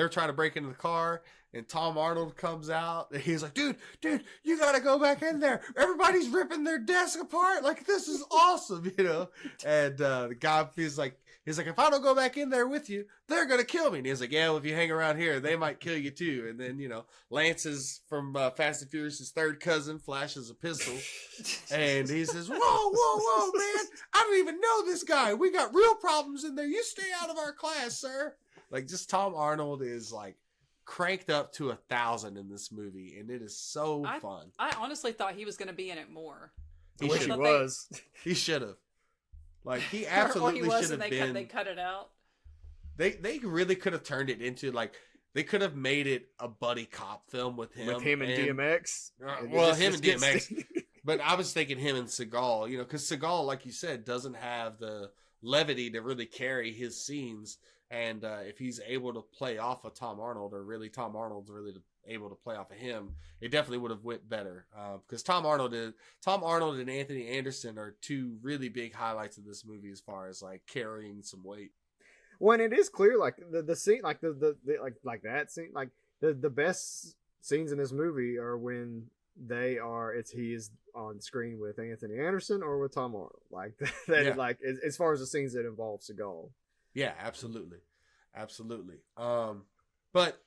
trying to break into the car, and Tom Arnold comes out and he's like, dude, you gotta go back in there. Everybody's ripping their desk apart. Like, this is awesome, And the guy he's like, if I don't go back in there with you, they're going to kill me. And he's like, yeah, well, if you hang around here, they might kill you too. And then, Lance's from Fast and Furious' third cousin flashes a pistol. And he says, whoa, man. I don't even know this guy. We got real problems in there. You stay out of our class, sir. Like, just Tom Arnold is like cranked up to 1,000 in this movie. And it is so fun. I honestly thought he was going to be in it more. He was. He should have. Like, he absolutely should have been. They cut it out. They really could have turned it into, like, they could have made it a buddy cop film with him. With him and DMX? Him and DMX. But I was thinking him and Seagal, because Seagal, like you said, doesn't have the levity to really carry his scenes. And if he's able to play off of Tom Arnold, or really Tom Arnold's really able to play off of him, it definitely would have went better. Because Tom Arnold and Anthony Anderson are two really big highlights of this movie as far as like carrying some weight. When it is clear, like the scene, like the like that scene, like the best scenes in this movie are when he is on screen with Anthony Anderson or with Tom Arnold. Like that, yeah. Like as far as the scenes that involve Seagal. Yeah, absolutely. But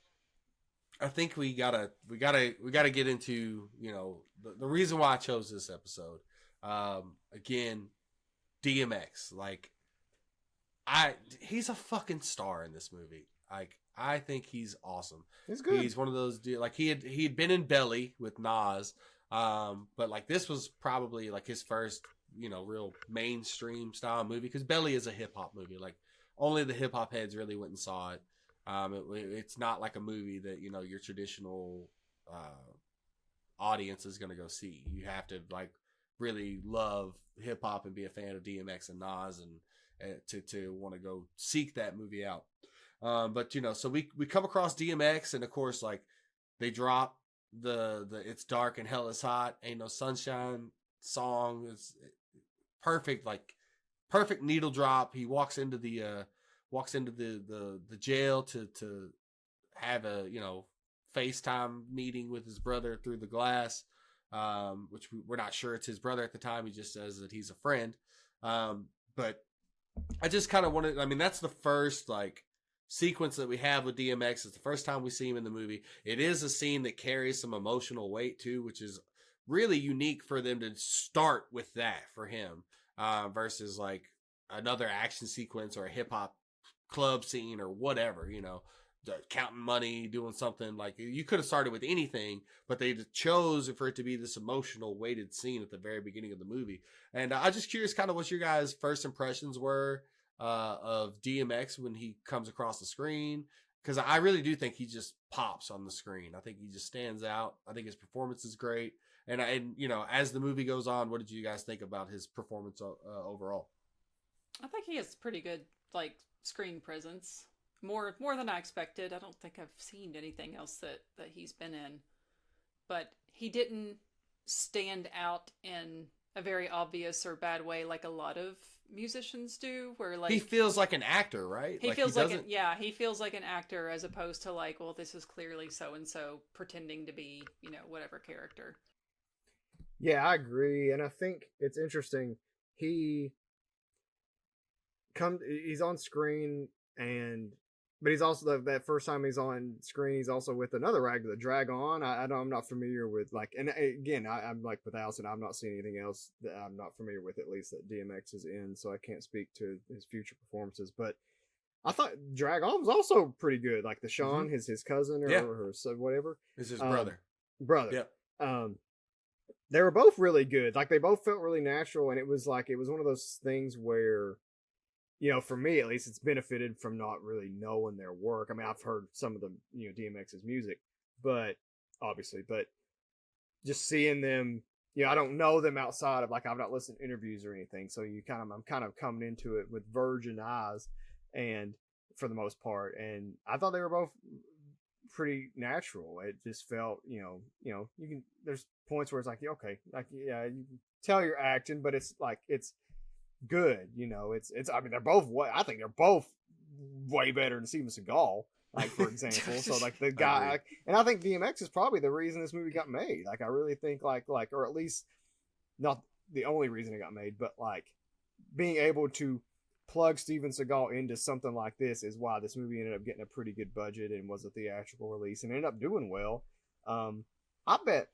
I think we gotta get into, the reason why I chose this episode. Again, DMX, like he's a fucking star in this movie. Like, I think he's awesome. He's good. He's one of those, like he'd been in Belly with Nas. But like this was probably like his first, real mainstream style movie, because Belly is a hip hop movie. Like, only the hip hop heads really went and saw it. It's not like a movie that, your traditional audience is going to go see. You have to like really love hip hop and be a fan of DMX and Nas and to want to go seek that movie out. But so we come across DMX, and of course, like, they drop the It's Dark and Hell is Hot, Ain't No Sunshine song. It's perfect, like perfect needle drop. He walks into the jail to have a, you know, FaceTime meeting with his brother through the glass, which we're not sure it's his brother at the time. He just says that he's a friend. But I just kind of wanted, I mean, that's the first like sequence that we have with DMX. It's the first time we see him in the movie. It is a scene that carries some emotional weight too, which is really unique for them to start with that for him, versus like another action sequence or a hip hop club scene or whatever, you know, counting money, doing something. Like, you could have started with anything, but they chose for it to be this emotional weighted scene at the very beginning of the movie. And I'm just curious kind of what your guys' first impressions were of DMX when he comes across the screen, because I really do think he just pops on the screen. I think he just stands out. I think his performance is great. And you know, as the movie goes on, what did you guys think about his performance overall? I think he has pretty good like screen presence. More than I expected. I don't think I've seen anything else that he's been in. But he didn't stand out in a very obvious or bad way like a lot of musicians do, where like he feels like an actor, right? He feels like he feels like an actor, as opposed to like, well, this is clearly so and so pretending to be, you know, whatever character. Yeah, I agree, and I think it's interesting. He's on screen, but he's also that first time he's on screen, he's also with another actor, the Drag On. I'm not familiar with, like, and again, I'm like with Allison, I've not seen anything else that I'm not familiar with, at least that DMX is in, so I can't speak to his future performances. But I thought Drag On was also pretty good, like the Sean, his cousin or whatever. Is his brother. Yep. They were both really good. Like, they both felt really natural, and it was one of those things where, you know, for me at least, it's benefited from not really knowing their work. I mean, I've heard some of the, you know, DMX's music, but just seeing them, you know, I don't know them outside of, like, I've not listened to interviews or anything. So I'm kind of coming into it with virgin eyes, and for the most part, and I thought they were both pretty natural. It just felt, you know, there's points where it's like, okay, like, yeah, you can tell you're acting, but it's like, it's good, you know. It's I mean, I think they're both way better than Steven Seagal, like, for example. So like the guy, and I think DMX is probably the reason this movie got made. Like, I really think like or at least not the only reason it got made, but like being able to plug Steven Seagal into something like this is why this movie ended up getting a pretty good budget and was a theatrical release and ended up doing well. I bet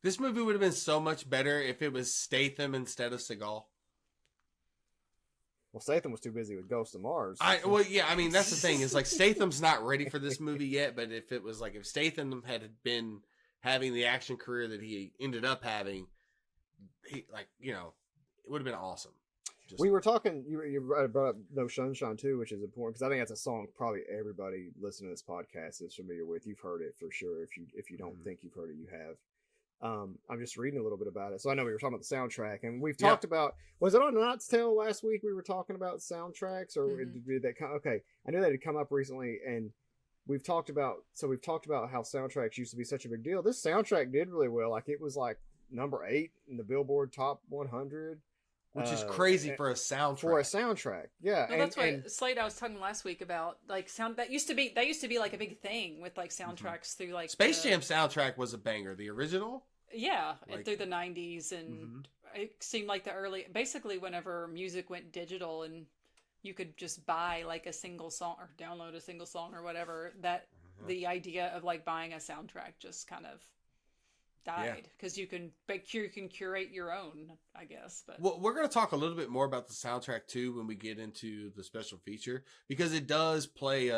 this movie would have been so much better if it was Statham instead of Seagal. Well, Statham was too busy with Ghost of Mars. I mean, that's the thing. Is like, Statham's not ready for this movie yet, but if Statham had been having the action career that he ended up having, he, like, you know, it would have been awesome. We were talking, you brought up No Sunshine too, which is important, because I think that's a song probably everybody listening to this podcast is familiar with. You've heard it for sure. If you don't think you've heard it, you have. I'm just reading a little bit about it. So I know we were talking about the soundtrack, and we've talked about, was it on Knight's Tale last week we were talking about soundtracks, or did that come? Okay, I knew that had come up recently, and we've talked about how soundtracks used to be such a big deal. This soundtrack did really well. Like, it was like number 8 in the Billboard Top 100. Which is crazy for a soundtrack. Yeah. No, that's what Slate, I was talking last week about, like, sound that used to be like a big thing with like soundtracks through like Space Jam soundtrack was a banger. The original. Yeah, like, through the 90s, and it seemed like basically whenever music went digital and you could just buy like a single song or download a single song or whatever, that the idea of like buying a soundtrack just kind of died, because you can curate your own, I guess. But well, we're going to talk a little bit more about the soundtrack too when we get into the special feature, because it does play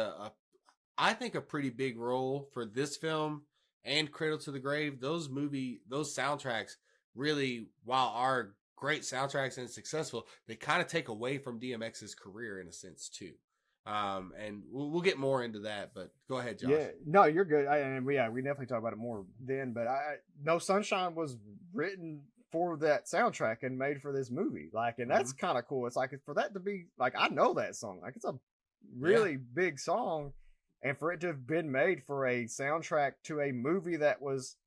I think a pretty big role for this film and Cradle to the Grave. Those soundtracks really, while are great soundtracks and successful, they kind of take away from DMX's career in a sense too. And we'll get more into that, but go ahead, Josh. Yeah, no, you're good. We definitely talk about it more then, but No Sunshine was written for that soundtrack and made for this movie. Like, and that's kind of cool. It's like, for that to be like, I know that song, like, it's a really big song, and for it to have been made for a soundtrack to a movie that was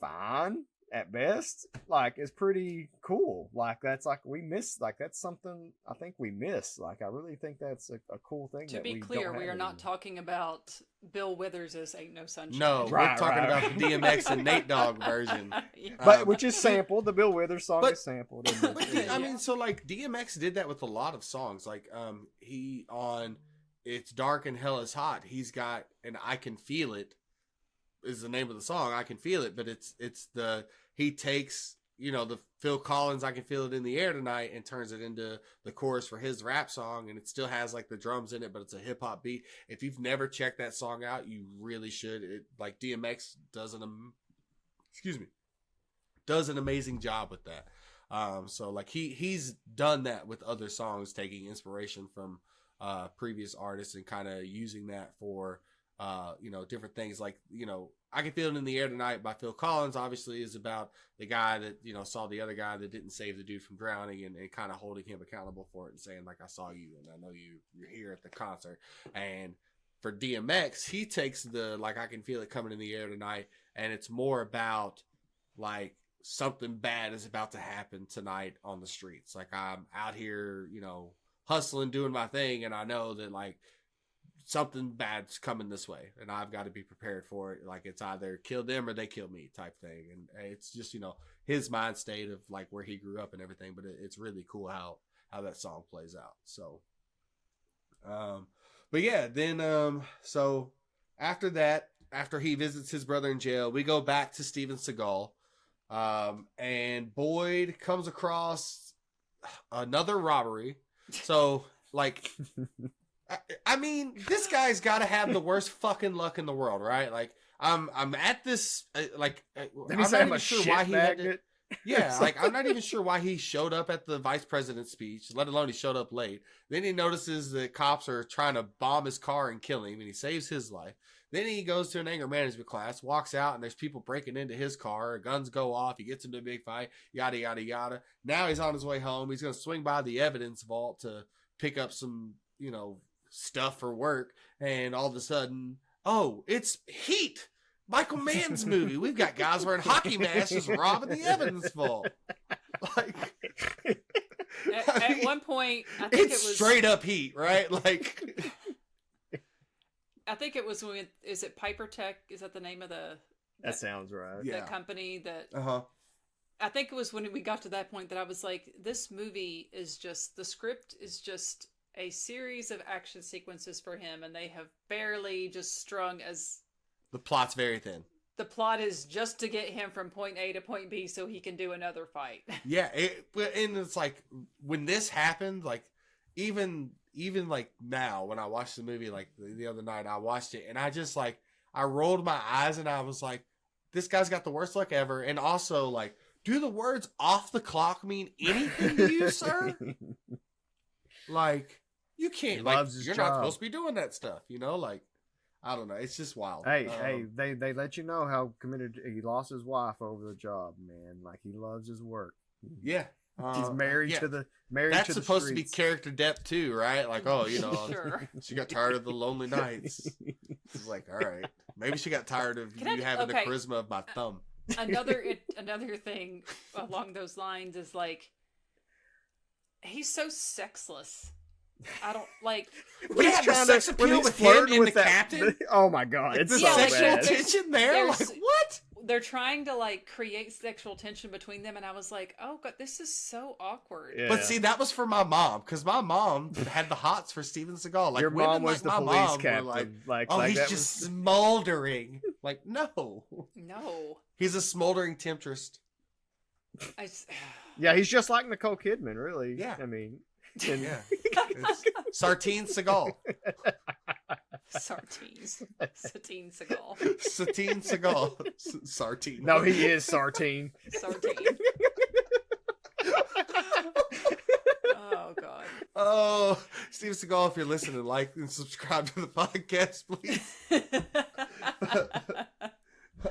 fine at best. Like, it's pretty cool. Like, that's like we miss. Like, that's something I think we miss. Like, I really think that's a cool thing. To be clear, we are not talking about Bill Withers' "Ain't No Sunshine." No, we're talking about the DMX and Nate Dogg version. But which is sampled. The Bill Withers song is sampled. I mean, so like DMX did that with a lot of songs. Like he on "It's Dark and Hell is Hot," he's got and "I Can Feel It" is the name of the song. I Can Feel It, but he takes, you know, the Phil Collins "I Can Feel It in the Air Tonight" and turns it into the chorus for his rap song, and it still has like the drums in it, but it's a hip hop beat. If you've never checked that song out, you really should. Like DMX does an amazing job with that. So like he's done that with other songs, taking inspiration from previous artists and kind of using that for you know, different things. Like, you know, "I Can Feel It in the Air Tonight" by Phil Collins obviously is about the guy that, you know, saw the other guy that didn't save the dude from drowning and kind of holding him accountable for it and saying, like, "I saw you and I know you're here at the concert." And for DMX, he takes the, like, "I Can Feel It Coming in the Air Tonight," and it's more about like something bad is about to happen tonight on the streets. Like, I'm out here, you know, hustling, doing my thing, and I know that like something bad's coming this way and I've got to be prepared for it. Like, it's either kill them or they kill me type thing. And it's just, you know, his mind state of like where he grew up and everything, but it's really cool how that song plays out. So, but yeah, then, so after that, after he visits his brother in jail, we go back to Steven Seagal, and Boyd comes across another robbery. So like, I mean, this guy's got to have the worst fucking luck in the world, right? Like, I'm at this, like, I'm not even sure why he had to. Yeah, like, I'm not even sure why he showed up at the vice president's speech, let alone he showed up late. Then he notices that cops are trying to bomb his car and kill him, and he saves his life. Then he goes to an anger management class, walks out, and there's people breaking into his car. Guns go off. He gets into a big fight, yada, yada, yada. Now he's on his way home. He's going to swing by the evidence vault to pick up some, you know, stuff for work. And all of a sudden, oh, it's Heat, Michael Mann's movie. We've got guys wearing hockey masks just robbing the evidence vault. Like, at one point, I think it was straight up Heat, right? Like, I think it was when, is it Piper Tech? Is that the name of that sounds right. The company that. I think it was when we got to that point that I was like, this movie is just, the script is just a series of action sequences for him, and they have barely just strung as. The plot's very thin. The plot is just to get him from point A to point B so he can do another fight. Yeah, and it's like when this happened, like even like now when I watched the movie, like the other night I watched it and I just like I rolled my eyes and I was like, this guy's got the worst luck ever. And also, like, do the words "off the clock" mean anything to you, sir? Like, you can't, like, you're not supposed to be doing that stuff, you know? Like, I don't know. It's just wild. Hey, they let you know how committed he lost his wife over the job, man. Like, he loves his work. Yeah. He's married to the married. That's to the supposed streets. to be character depth too, right? Like, oh, you know, Sure. She got tired of the lonely nights. It's like, all right, maybe she got tired of you having the charisma of my thumb. Another thing along those lines is like, he's so sexless. I don't like. We have the sex appeal with him and the captain. Oh my god, it's the so sexual bad. tension there. Like, what? They're trying to like create sexual tension between them, and I was like, oh god, this is so awkward. Yeah. But see, that was for my mom, because my mom had the hots for Steven Seagal. Like, your mom was like the my police mom captain. were Like, oh, like he's that just was... smoldering. Like, no, he's a smoldering temptress. Yeah, he's just like Nicole Kidman, really. Yeah, I mean. Yeah. Sartine Seagal. Satine Seagal. Satine Seagal. Sartine. No, he is Sartine. Sartine. Oh, God. Oh, Steve Seagal, if you're listening, like and subscribe to the podcast, please.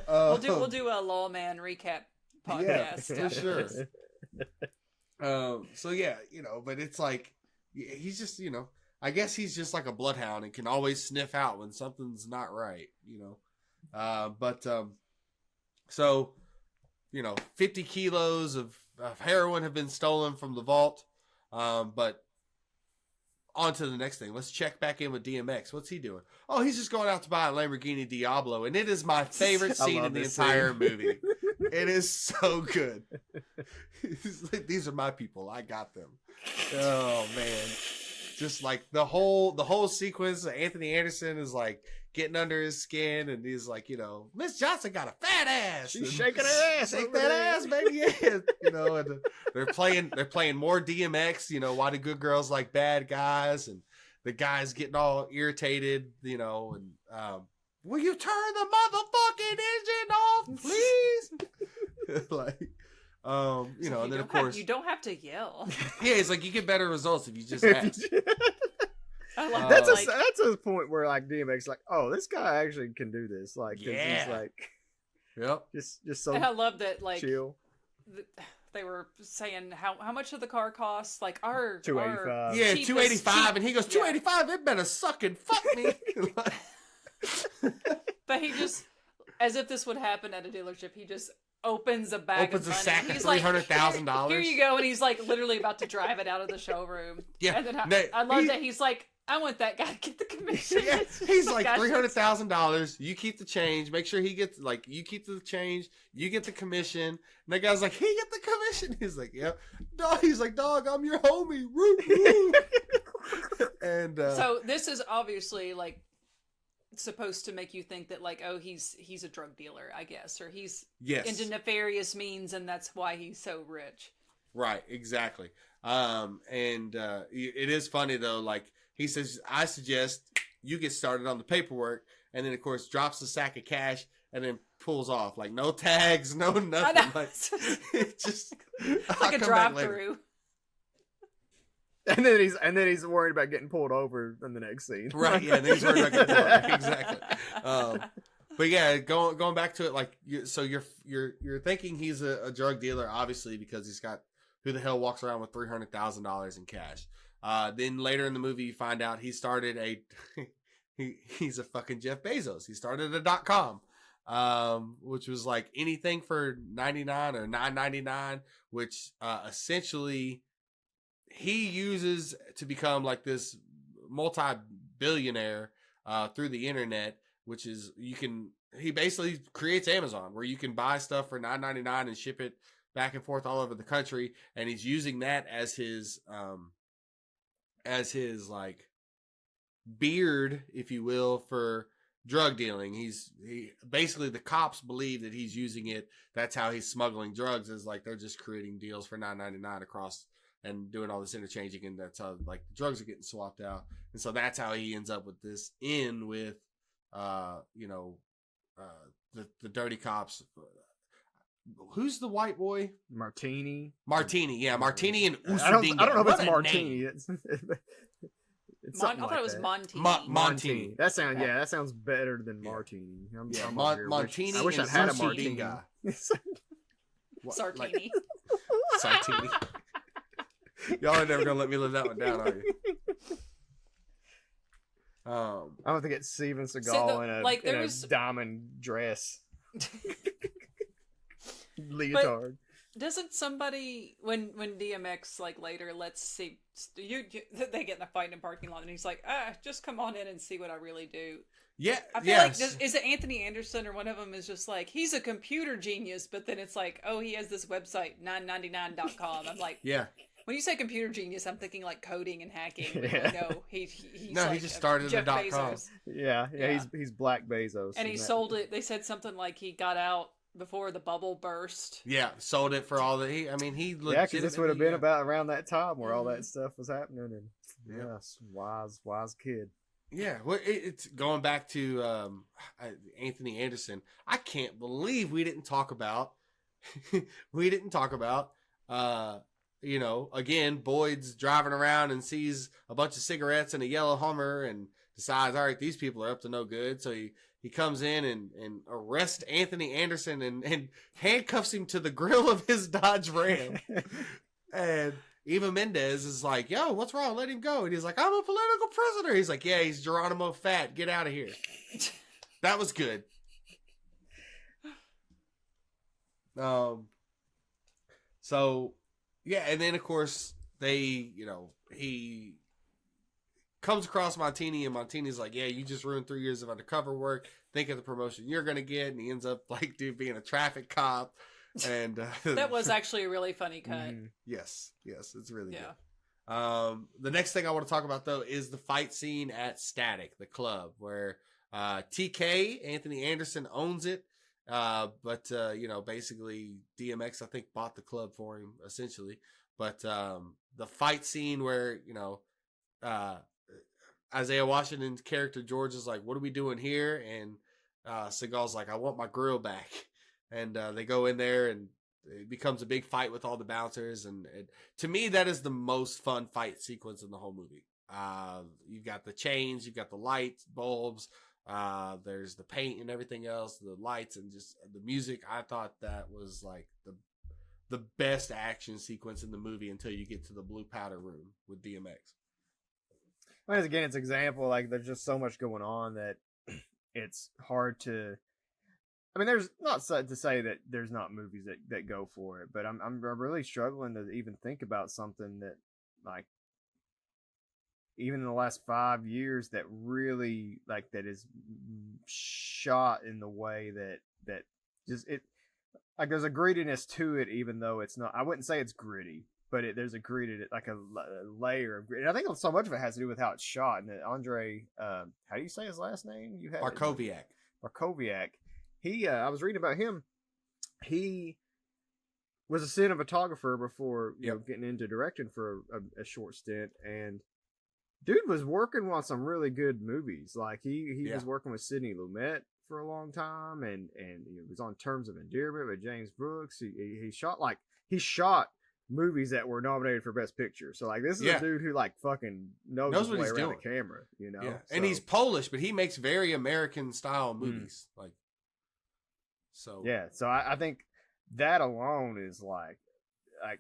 We'll do a Lawman recap podcast. Yeah, for sure. So yeah, you know, but it's like he's just, you know, I guess he's just like a bloodhound and can always sniff out when something's not right, you know. So 50 kilos of heroin have been stolen from the vault. But on to the next thing. Let's check back in with DMX. What's he doing? Oh, he's just going out to buy a Lamborghini Diablo. And it is my favorite scene in the entire movie. It is so good. These are my people. I got them. Oh, man. Just like the whole sequence, Anthony Anderson is like getting under his skin, and he's like, Miss Johnson got a fat ass. She's shaking her ass. Shake that ass, baby. Yeah. And they're playing more DMX, why do good girls like bad guys? And the guy's getting all irritated, and will you turn the motherfucking engine off, please? And then of course you don't have to yell. Yeah, it's like you get better results if you just ask. I love that's a point where like DMX like, oh, this guy actually can do this. Like, he's like, yep, just so. And I love that like chill. They were saying how much of the car costs, like our $285. Yeah, $285, and he goes $285. It better suck and fuck me. But he just, as if this would happen at a dealership, he just opens a bag Opens of a money. sack of He's like, $300,000. Here you go, and he's like literally about to drive it out of the showroom. Yeah, and then I love that he's like, I want that guy to get the commission. Yeah, he's like $300,000. You keep the change. Make sure he gets you keep the change. You get the commission. And that guy's like, he get the commission. He's like, yeah. Dog. He's like, dog, I'm your homie. Woo, woo. And so this is obviously like supposed to make you think that like, oh, he's a drug dealer, I guess, or he's into nefarious means, and that's why he's so rich. Right. Exactly. It is funny though, like. He says, I suggest you get started on the paperwork, and then, of course, drops the sack of cash and then pulls off. Like, no tags, no nothing. Like, it's just like a drive-through. And then he's worried about getting pulled over in the next scene. Right, yeah, then he's worried about getting pulled over. Exactly. But yeah, going back to it, like, so you're thinking he's a drug dealer, obviously, because he's got, who the hell walks around with $300,000 in cash? Then later in the movie, you find out he started he's a fucking Jeff Bezos. He started a .com, which was like anything for 99 or $9.99, which essentially he uses to become like this multi-billionaire through the internet, which is he basically creates Amazon where you can buy stuff for $9.99 and ship it back and forth all over the country, and he's using that as his like beard, if you will, for drug dealing. He basically, the cops believe that he's using it. That's how he's smuggling drugs, is like they're just creating deals for $9.99 across and doing all this interchanging, and that's how like the drugs are getting swapped out. And so that's how he ends up with this with the dirty cops. Who's the white boy? Martini, yeah, Martini and Usadinga. I don't know if it's Martini. It's I thought it was Montini. Montini. That sounds better than Martini. Montini. I wish I had a Martini. Sartini. Sartini. Y'all are never gonna let me live that one down, are you? I don't think it's Steven Seagal in a diamond dress. Leotard. But doesn't somebody when DMX like later let's see they get in a fight in a parking lot and he's like, just come on in and see what I really do. Yeah, I feel like is it Anthony Anderson or one of them is just like, he's a computer genius, but then it's like, oh, he has this website 999.com. I'm like, yeah. When you say computer genius, I'm thinking like coding and hacking. Yeah. No, he's no, like he just started Jeff the Bezos. .com. Yeah, he's Black Bezos, and he sold it. They said something like he got out before the bubble burst. Yeah, sold it for all the. He because this would have been about around that time where all that stuff was happening, and yes, wise kid. Yeah, well, it's going back to Anthony Anderson. I can't believe we didn't talk about. Again, Boyd's driving around and sees a bunch of cigarettes in a yellow Hummer and decides, all right, these people are up to no good. So he comes in and arrests Anthony Anderson and handcuffs him to the grill of his Dodge Ram. And Eva Mendes is like, yo, what's wrong? Let him go. And he's like, I'm a political prisoner. He's like, yeah, he's Geronimo Fat. Get out of here. That was good. So yeah, and then of course he comes across Montini, and Montini's like, yeah, you just ruined 3 years of undercover work. Think of the promotion you're gonna get. And he ends up like being a traffic cop. And that was actually a really funny cut. Yes, it's really good. The next thing I want to talk about though is the fight scene at Static, the club, where TK Anthony Anderson owns it. But basically DMX, I think, bought the club for him essentially. But the fight scene where Isaiah Washington's character George is like, what are we doing here? And Seagal's like, I want my grill back. And they go in there, and it becomes a big fight with all the bouncers. And to me, that is the most fun fight sequence in the whole movie. You've got the chains, you've got the lights, bulbs, there's the paint and everything else, the lights, and just the music. I thought that was like the best action sequence in the movie until you get to the blue powder room with DMX. Well, again, it's an example, like, there's just so much going on that it's hard to... I mean, there's not to say that there's not movies that go for it, but I'm really struggling to even think about something that, like, even in the last 5 years that really, like, that is shot in the way that just it, like, there's a grittiness to it, even though it's not. I wouldn't say it's gritty, but there's a gritty, like a layer of grit. And I think so much of it has to do with how it's shot. And Andrzej, how do you say his last name? You had Bartkowiak. He, I was reading about him. He was a cinematographer before getting into directing for a short stint, and dude was working on some really good movies. Like he was working with Sidney Lumet for a long time, and he was on Terms of Endearment with James Brooks. He shot movies that were nominated for Best Picture. So like this is a dude who like fucking knows his way around the camera, Yeah. So. And he's Polish, but he makes very American style movies. So I think that alone is like a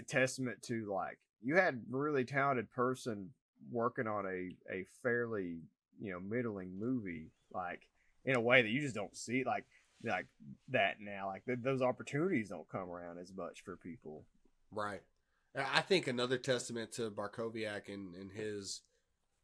testament to, like, you had a really talented person working on a fairly middling movie, like, in a way that you just don't see like that now. Like those opportunities don't come around as much for people. Right. I think another testament to Bartkowiak and his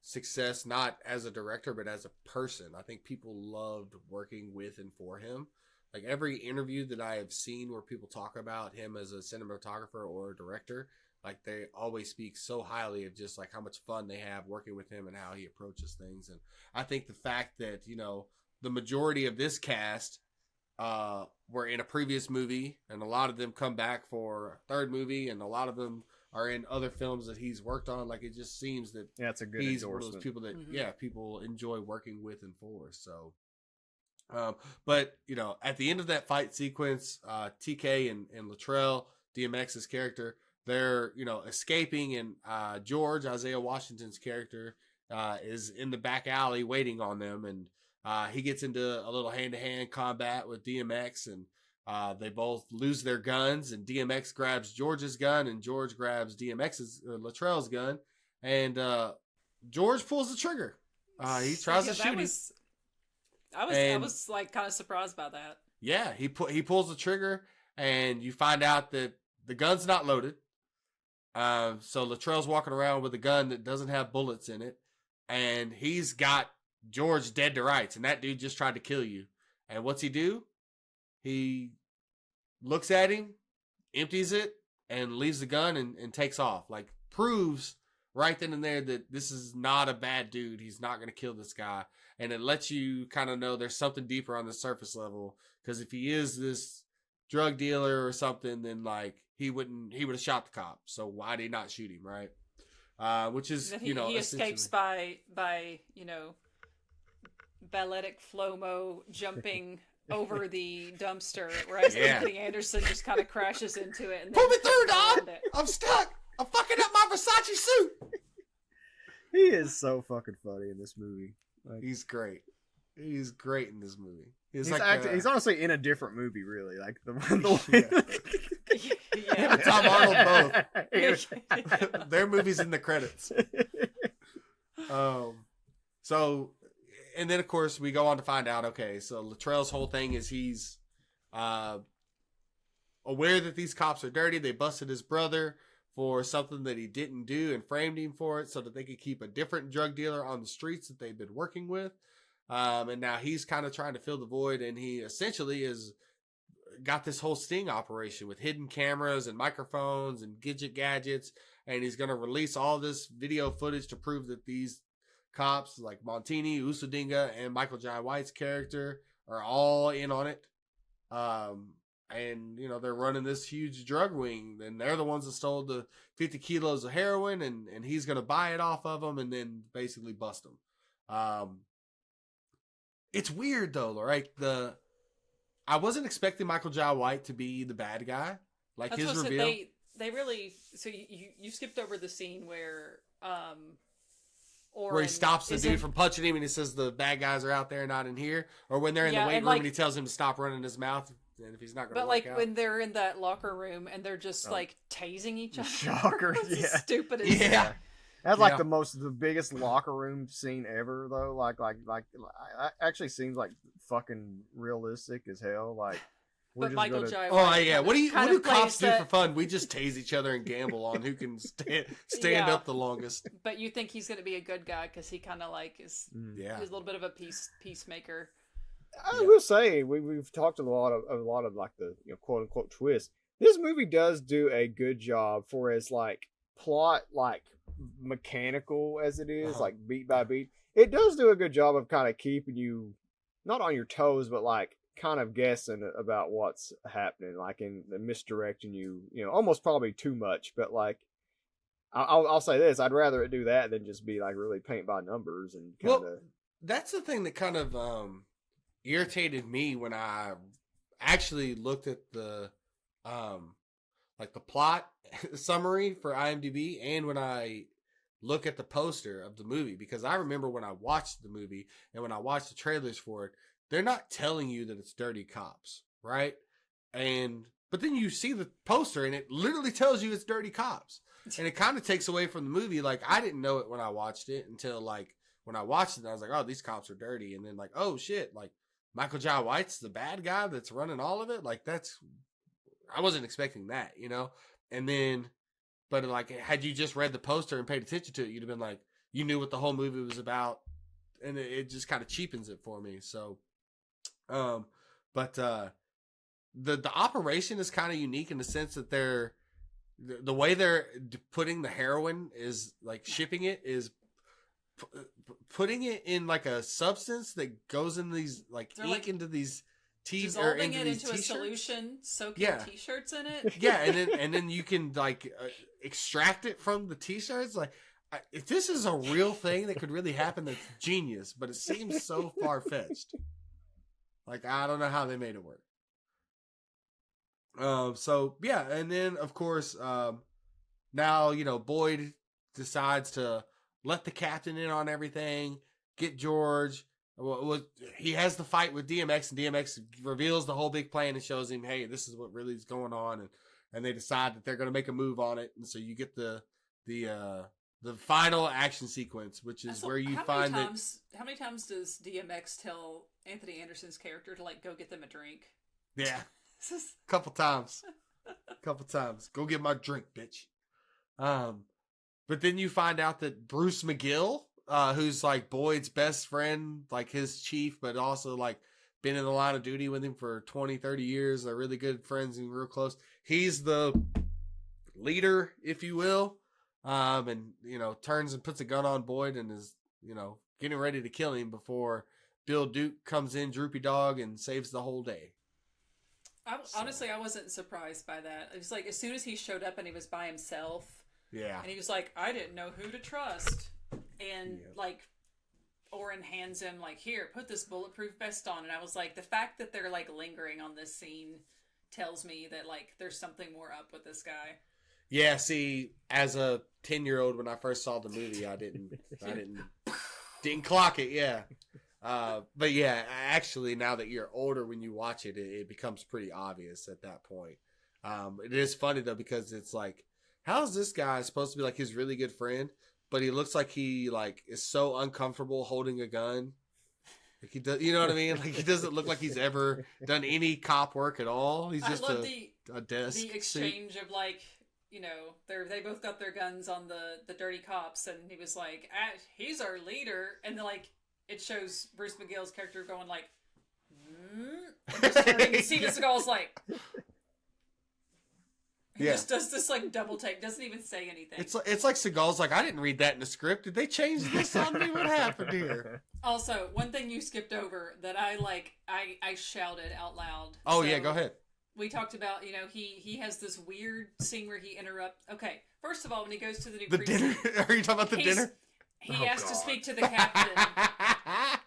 success, not as a director but as a person. I think people loved working with and for him. Like every interview that I have seen where people talk about him as a cinematographer or a director, like they always speak so highly of just like how much fun they have working with him and how he approaches things. And I think the fact that, the majority of this cast were in a previous movie, and a lot of them come back for a third movie, and a lot of them are in other films that he's worked on. Like it just seems that it's a good he's endorsement. One of those people that people enjoy working with and for. So but at the end of that fight sequence, TK and Latrell, DMX's character, they're escaping, and George, Isaiah Washington's character, is in the back alley waiting on them, and he gets into a little hand-to-hand combat with DMX, and they both lose their guns, and DMX grabs George's gun, and George grabs Latrell's gun, and George pulls the trigger. He tries to shoot him. I was like kind of surprised by that. Yeah, he pulls the trigger, and you find out that the gun's not loaded. So Latrell's walking around with a gun that doesn't have bullets in it, and he's got George dead to rights, and that dude just tried to kill you. And what's he do? He looks at him, empties it, and leaves the gun and takes off. Like, proves right then and there that this is not a bad dude. He's not going to kill this guy. And it lets you kind of know there's something deeper on the surface level. Because if he is this drug dealer or something, then like he would have shot the cop. So why did he not shoot him, right? Which is, he escapes by balletic flow-mo jumping over the dumpster, whereas Anthony Anderson just kind of crashes into it. And pull me through, dog! I'm stuck! I'm fucking up my Versace suit! He is so fucking funny in this movie. Like, he's great. He's great in this movie. He's he's honestly in a different movie, really. Like the him and Tom Arnold both. Their movies in the credits. So, and then of course we go on to find out. Okay, so Latrell's whole thing is he's aware that these cops are dirty. They busted his brother for something that he didn't do and framed him for it so that they could keep a different drug dealer on the streets that they've been working with. And now he's kind of trying to fill the void, and he essentially is got this whole sting operation with hidden cameras and microphones and gadgets, and he's going to release all this video footage to prove that these cops like Montini, Usudinga, and Michael Jai White's character are all in on it. And, you know, they're running this huge drug wing, and they're the ones that stole the 50 kilos of heroin, and he's going to buy it off of them and then basically bust them. It's weird though, right? I wasn't expecting Michael Jai White to be the bad guy. Like That's his reveal. They really, so you skipped over the scene where, where he stops the dude from punching him and he says the bad guys are out there, not in here. Or when they're in the weight room and he tells him to stop running his mouth. And if he's not going to work out. When they're in that locker room and they're just like tasing each other. Shocker, yeah. Stupid as yeah. That's like the biggest locker room scene ever, though. Like, actually seems like fucking realistic as hell. Like, but Michael Jai White. Oh yeah, what do cops do for fun? We just tase each other and gamble on who can stand up the longest. But you think he's going to be a good guy because he kind of like is he's a little bit of a peacemaker. I will say we've talked a lot of like the quote unquote twist. This movie does do a good job for as like plot like mechanical as it is, like beat by beat. It does do a good job of kind of keeping you not on your toes, but like kind of guessing about what's happening, like in misdirecting you, almost probably too much. But like, I'll say this: I'd rather it do that than just be like really paint by numbers and kind of. Well, that's the thing that kind of irritated me when I actually looked at the like the plot summary for IMDb, and when I look at the poster of the movie, because I remember when I watched the movie and when I watched the trailers for it, they're not telling you that it's dirty cops, right? But then you see the poster and it literally tells you it's dirty cops, and it kind of takes away from the movie. Like, I didn't know it when I watched it until like when I watched it, I was like, oh, these cops are dirty, and then like, oh shit, like Michael Jai White's the bad guy that's running all of it. Like, I wasn't expecting that, And then, but like, had you just read the poster and paid attention to it, you'd have been like, you knew what the whole movie was about, and it just kind of cheapens it for me. So, but the operation is kind of unique in the sense that the way they're putting the heroin is like shipping it is putting it in like a substance that goes in these like ink like into these dissolving it into a solution, soaking t-shirts in it. Yeah, and then you can like extract it from the t-shirts. Like, if this is a real thing that could really happen, that's genius. But it seems so far fetched. Like, I don't know how they made it work. So yeah, and then of course, now Boyd decides to let the captain in on everything, get George. He has the fight with DMX, and DMX reveals the whole big plan and shows him, hey, this is what really is going on, and they decide that they're going to make a move on it, and so you get the final action sequence, which is where you find that. How many times does DMX tell Anthony Anderson's character to like go get them a drink? Yeah, couple times. Go get my drink, bitch. But then you find out that Bruce McGill, who's like Boyd's best friend, like his chief, but also like been in the line of duty with him for 20, 30 years. They're really good friends and real close. He's the leader, if you will. And, turns and puts a gun on Boyd and is, getting ready to kill him before Bill Duke comes in, droopy dog, and saves the whole day. Honestly, I wasn't surprised by that. It was like, as soon as he showed up and he was by himself. Yeah. And he was like, I didn't know who to trust. And like, Oren hands him like, here, put this bulletproof vest on. And I was like, the fact that they're like lingering on this scene tells me that like there's something more up with this guy. Yeah, see, as a 10-year-old when I first saw the movie, I didn't clock it, yeah. But yeah, actually now that you're older, when you watch it, it becomes pretty obvious at that point. It is funny though, because it's like, how is this guy supposed to be like his really good friend, but he looks like he like is so uncomfortable holding a gun? Like he does, you know what I mean? Like he doesn't look like he's ever done any cop work at all. He's just a a desk. The exchange of like, you know, they both got their guns on the dirty cops, and he was like, he's our leader, and then like it shows Bruce McGill's character going like, and just turning to Steven Seagal's like. He just does this like double take, doesn't even say anything. It's like Seagal's like, I didn't read that in the script. Did they change this on me? What happened here? Also, one thing you skipped over that I shouted out loud. Oh, yeah, go ahead. We talked about, you know, he has this weird scene where he interrupts. Okay, first of all, when he goes to the new dinner. Are you talking about the dinner? He has to speak to the captain,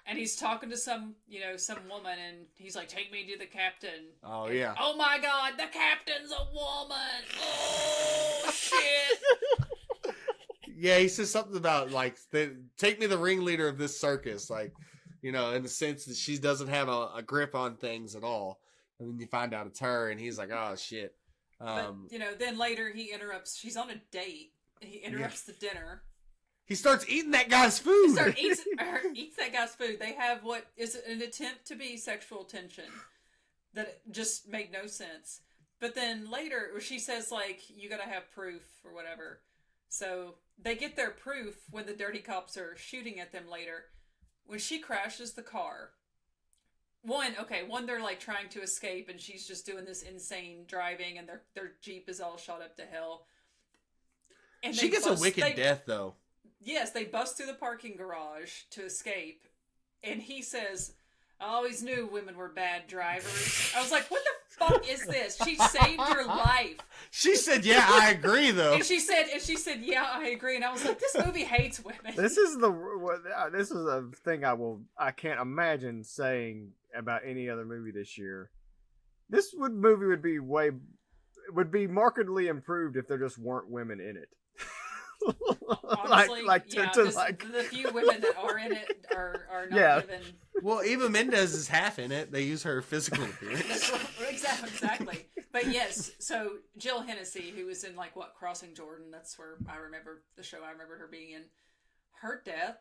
and he's talking to some woman, and he's like, "Take me to the captain." Oh yeah. Oh my God, the captain's a woman. Oh shit. Yeah, he says something about like, take me the ringleader of this circus, like, you know, in the sense that she doesn't have a grip on things at all, and then you find out it's her, and he's like, oh shit. But you know, then later he interrupts. She's on a date. He interrupts the dinner. He starts eating that guy's food. Eats that guy's food. They have what is an attempt to be sexual tension that just made no sense. But then later, she says like, "You gotta have proof or whatever." So they get their proof when the dirty cops are shooting at them later. When she crashes the car, one they're like trying to escape, and she's just doing this insane driving, and their Jeep is all shot up to hell. And she gets a wicked death though. Yes, they bust through the parking garage to escape, and he says, "I always knew women were bad drivers." I was like, "What the fuck is this? She saved your life." She said, "Yeah, I agree," though. And she said, "Yeah, I agree." And I was like, "This movie hates women." This is a thing I can't imagine saying about any other movie this year. This movie would be markedly improved if there just weren't women in it. Honestly, the few women that are in it are not given. Well, Eva Mendes is half in it. They use her physical appearance. Exactly. But yes, so Jill Hennessy, who was in like Crossing Jordan, that's where I remember the show. I remember her being in. Her death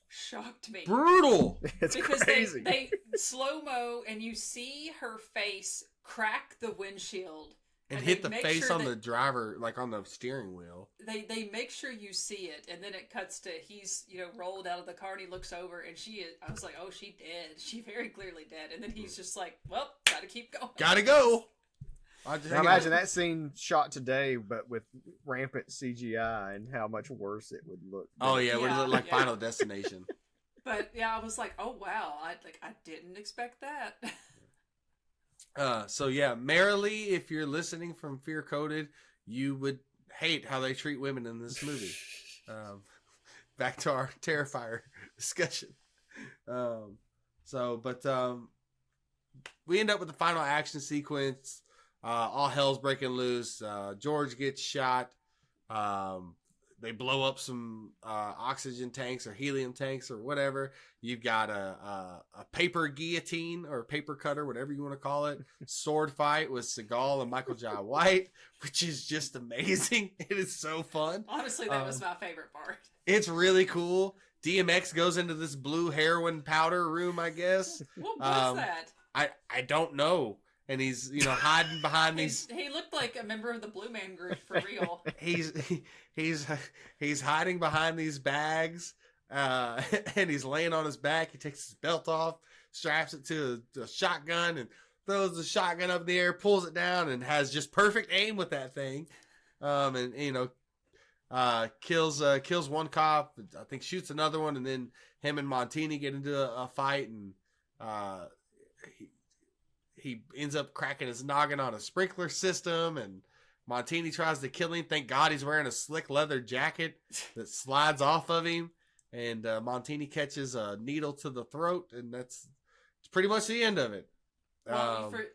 shocked me. Brutal. It's because crazy. They slow-mo and you see her face crack the windshield. And hit the face on the driver, like on the steering wheel. They make sure you see it, and then it cuts to he's rolled out of the car and he looks over, and I was like, oh, she dead. She very clearly dead. And then he's just like, well, gotta keep going. Gotta go. Now imagine that scene shot today, but with rampant CGI, and how much worse it would look. Oh yeah, it would look like Final Destination. But yeah, I was like, oh wow, I didn't expect that. So yeah, Merrily, if you're listening from Fear Coded, you would hate how they treat women in this movie. Back to our Terrifier discussion. We end up with the final action sequence. All hell's breaking loose. George gets shot. They blow up some oxygen tanks or helium tanks or whatever. You've got a paper guillotine or paper cutter, whatever you want to call it. Sword fight with Seagal and Michael Jai White, which is just amazing. It is so fun. Honestly, that was my favorite part. It's really cool. DMX goes into this blue heroin powder room, I guess. What was that? I don't know. And he's, hiding behind these. He looked like a member of the Blue Man Group for real. He's hiding behind these bags, and he's laying on his back. He takes his belt off, straps it to a shotgun, and throws the shotgun up in the air, pulls it down, and has just perfect aim with that thing. Kills one cop. I think shoots another one, and then him and Montini get into a fight, and he ends up cracking his noggin on a sprinkler system, and Montini tries to kill him. Thank God he's wearing a slick leather jacket that slides off of him, and Montini catches a needle to the throat, and it's pretty much the end of it.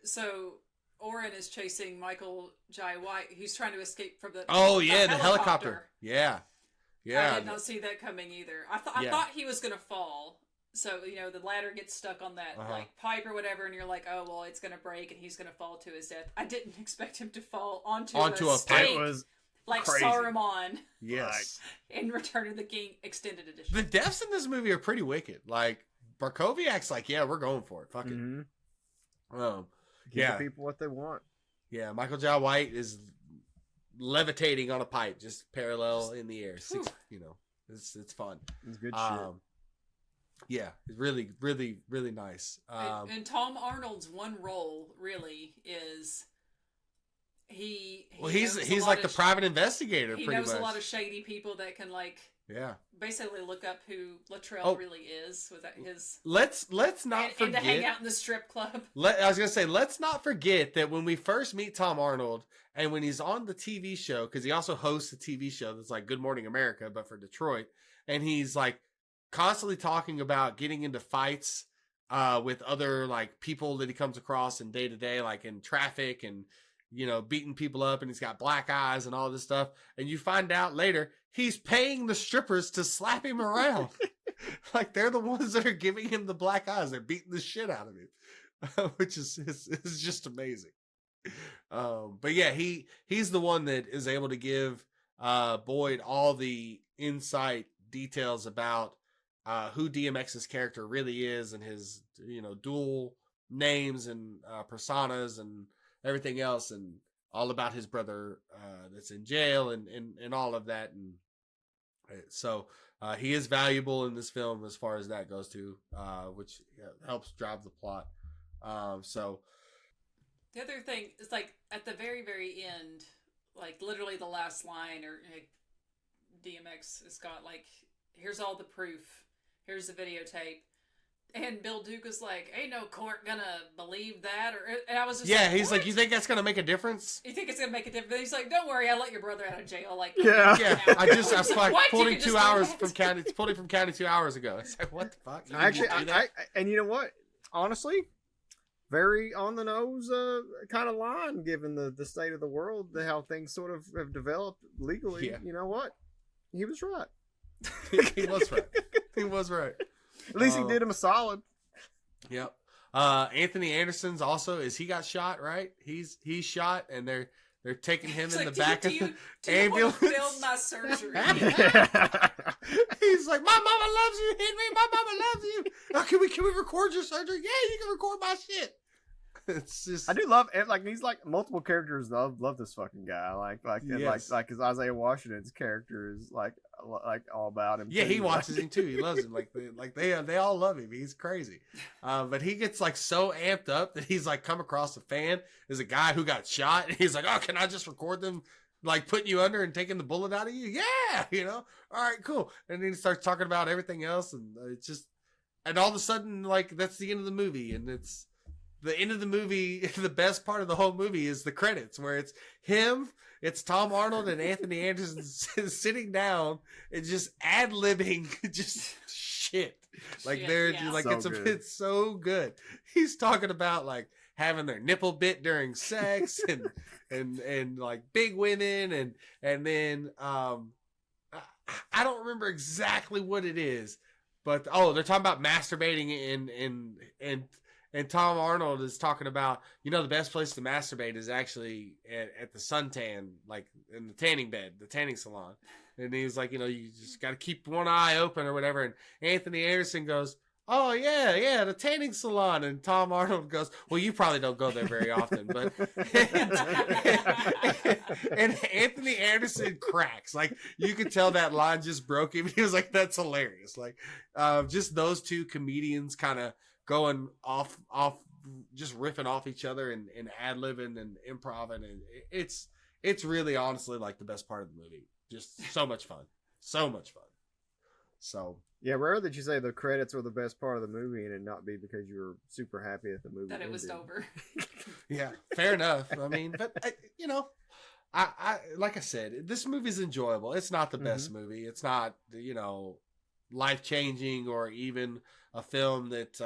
So Oren is chasing Michael Jai White. He's trying to escape from the the helicopter. Yeah. I did not see that coming either. I thought he was gonna fall. So, the ladder gets stuck on that pipe or whatever, and you're like, oh, well, it's going to break and he's going to fall to his death. I didn't expect him to fall onto a stake, pipe. Was like crazy. Saruman. Yes. In Return of the King Extended Edition. The deaths in this movie are pretty wicked. Like, Bartkowiak's like, yeah, we're going for it. Fuck it. Give the people what they want. Yeah, Michael Jai White is levitating on a pipe, just parallel in the air. It's fun. It's good shit. Yeah, it's really, really, really nice. And Tom Arnold's one role really is he's like the private investigator. He pretty knows much. a lot of shady people that can basically look up who Luttrell really is with his. Let's not forget and to hang out in the strip club. I was gonna say, let's not forget that when we first meet Tom Arnold and when he's on the TV show, because he also hosts a TV show that's like Good Morning America, but for Detroit, and he's like constantly talking about getting into fights with other like people that he comes across in day to day, like in traffic and beating people up, and he's got black eyes and all this stuff. And you find out later he's paying the strippers to slap him around. Like they're the ones that are giving him the black eyes. They're beating the shit out of him, which is just amazing. But yeah, he's the one that is able to give Boyd all the insight details about who DMX's character really is and his dual names and personas and everything else, and all about his brother that's in jail and all of that. And so he is valuable in this film as far as that goes too, which helps drive the plot. So the other thing is, like, at the very, very end, like literally the last line, or like, DMX has got like, here's all the proof, here's the videotape. And Bill Duke was like, ain't no court gonna believe that. And I was just he's like, you think that's gonna make a difference? You think it's gonna make a difference? He's like, don't worry, I let your brother out of jail. Like, yeah. I pulled him 2 hours from county 2 hours ago. It's like, what the fuck? Actually, and you know what? Honestly, very on the nose kind of line, given the state of the world, how things sort of have developed legally. Yeah. You know what? He was right. He was right. He was right. At least he did him a solid. Yep. Anthony Anderson's also he got shot, right? He's shot, and they're taking him in the back of the ambulance. Do you film my surgery? He's like, my mama loves you, Henry. My mama loves you. Oh, can we record your surgery? Yeah, you can record my shit. It's just, I do love it. Like, he's like multiple characters. Love this fucking guy. Like yes. like his Isaiah Washington's character is like all about him. Yeah, too. he watches him too. He loves him. They all love him. He's crazy. But he gets like so amped up that he's like come across a fan as a guy who got shot, and he's like, oh, can I just record them like putting you under and taking the bullet out of you? Yeah, all right, cool. And then he starts talking about everything else, and it's just, and all of a sudden, like, that's the end of the movie, and it's the end of the movie. The best part of the whole movie is the credits, where it's him, it's Tom Arnold and Anthony Anderson sitting down and just ad-libbing just shit. Like just like, so it's so good. He's talking about like having their nipple bit during sex and like big women and then I don't remember exactly what it is, but they're talking about masturbating and Tom Arnold is talking about, the best place to masturbate is actually at the suntan, like in the tanning bed, the tanning salon. And he was like, you just got to keep one eye open or whatever. And Anthony Anderson goes, oh, yeah, the tanning salon. And Tom Arnold goes, well, you probably don't go there very often. But and Anthony Anderson cracks. Like, you could tell that line just broke him. He was like, that's hilarious. Like, just those two comedians kind of going off, just riffing off each other and ad-libbing and improv, and it's really honestly like the best part of the movie. Just so much fun. So yeah, rare that you say the credits were the best part of the movie and it not be because you were super happy at the movie that it was over. Yeah, fair enough. I mean, but I like I said, this movie's enjoyable. It's not the best movie. It's not life-changing or even a film that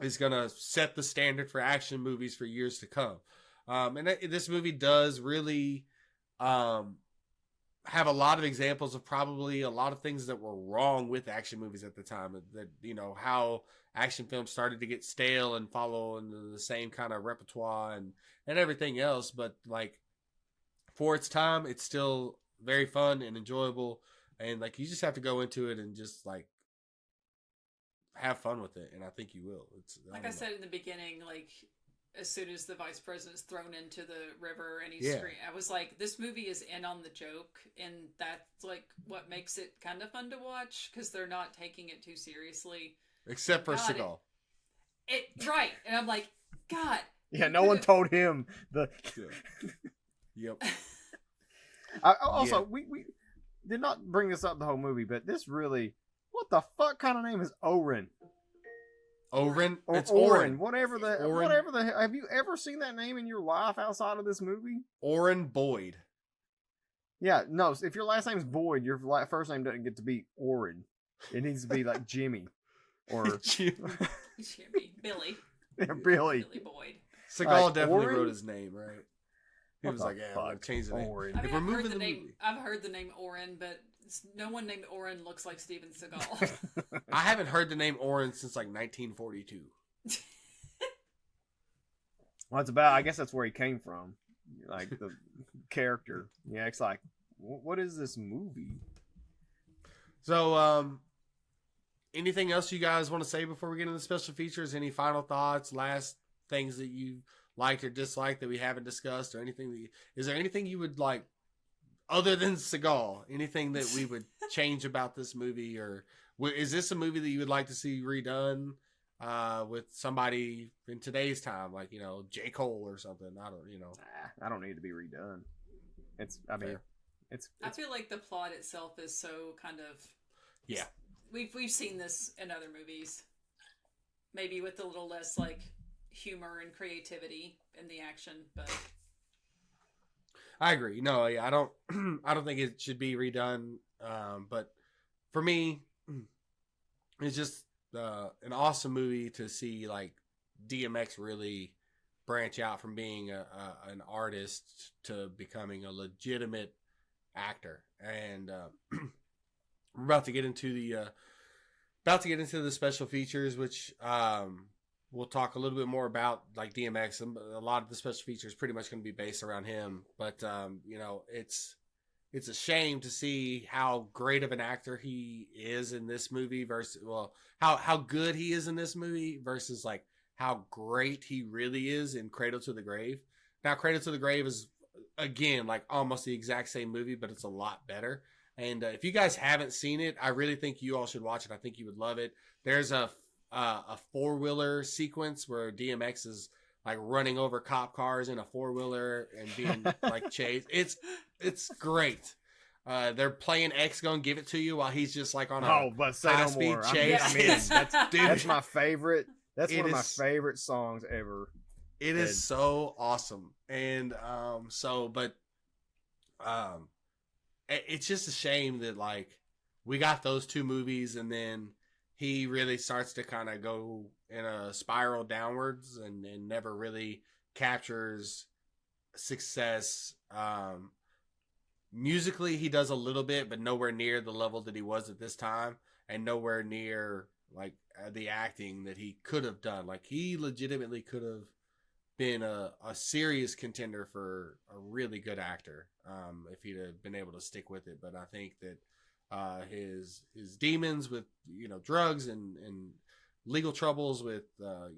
is going to set the standard for action movies for years to come. And this movie does really have a lot of examples of probably a lot of things that were wrong with action movies at the time. That, how action films started to get stale and follow into the same kind of repertoire and everything else. But, like, for its time, it's still very fun and enjoyable. And, like, you just have to go into it and just, like, have fun with it. And I think you will. I said in the beginning, like, as soon as the vice president's thrown into the river and he's Yeah. screaming. I was like, this movie is in on the joke, and that's like what makes it kind of fun to watch because they're not taking it too seriously. Except for God, Seagal. It right, and I'm like, God. Yeah, no one told him the. Yep. Also, we did not bring this up the whole movie, but this really, what the fuck kind of name is Oren? Oren? Or It's Oren, Oren. whatever the, Oren. whatever the. Have you ever seen that name in your life outside of this movie? Oren Boyd. Yeah, no. If your last name's Boyd, your first name doesn't get to be Oren. It needs to be like Jimmy, or Jimmy, Billy. Billy. Billy Boyd. Seagal definitely Oren? wrote his name, right? He was like, yeah, I'm going to change the name. Oren. I mean, If we're moving the name, movie. I've heard the name Oren, but no one named Oren looks like Steven Seagal. I haven't heard the name Oren since like 1942. Well, it's about. I guess that's where he came from, like the character. Yeah, it's like, what is this movie? So, anything else you guys want to say before we get into the special features? Any final thoughts, last things that you liked or disliked that we haven't discussed, or anything that is there anything you would like other than Seagal? Anything that we would change about this movie, or is this a movie that you would like to see redone with somebody in today's time, like J. Cole or something? I don't need to be redone. It's. I mean, Fair. it's. I feel like the plot itself is so kind of. Yeah. We've seen this in other movies, maybe with a little less like humor and creativity in the action, but I agree. No, yeah, I don't I don't think it should be redone. But for me, it's just an awesome movie to see like DMX really branch out from being an artist to becoming a legitimate actor. And we're about to get into the special features, which we'll talk a little bit more about, like DMX. A lot of the special features pretty much going to be based around him. But it's a shame to see how great of an actor he is in this movie versus how good he is in this movie versus like how great he really is in Cradle to the Grave. Now, Cradle to the Grave is again like almost the exact same movie, but it's a lot better. And if you guys haven't seen it, I really think you all should watch it. I think you would love it. There's a four-wheeler sequence where DMX is like running over cop cars in a four-wheeler and being like chased. It's great. They're playing X Gon Give It To You while he's just like on a but say no high-speed more. chase. I mean, that's my favorite. That's one of my is- favorite songs ever. It is so awesome. And it's just a shame that like we got those two movies and then he really starts to kind of go in a spiral downwards and never really captures success. Musically, he does a little bit, but nowhere near the level that he was at this time, and nowhere near like the acting that he could have done. Like he legitimately could have been a serious contender for a really good actor if he'd have been able to stick with it. But I think that his demons with drugs and legal troubles with a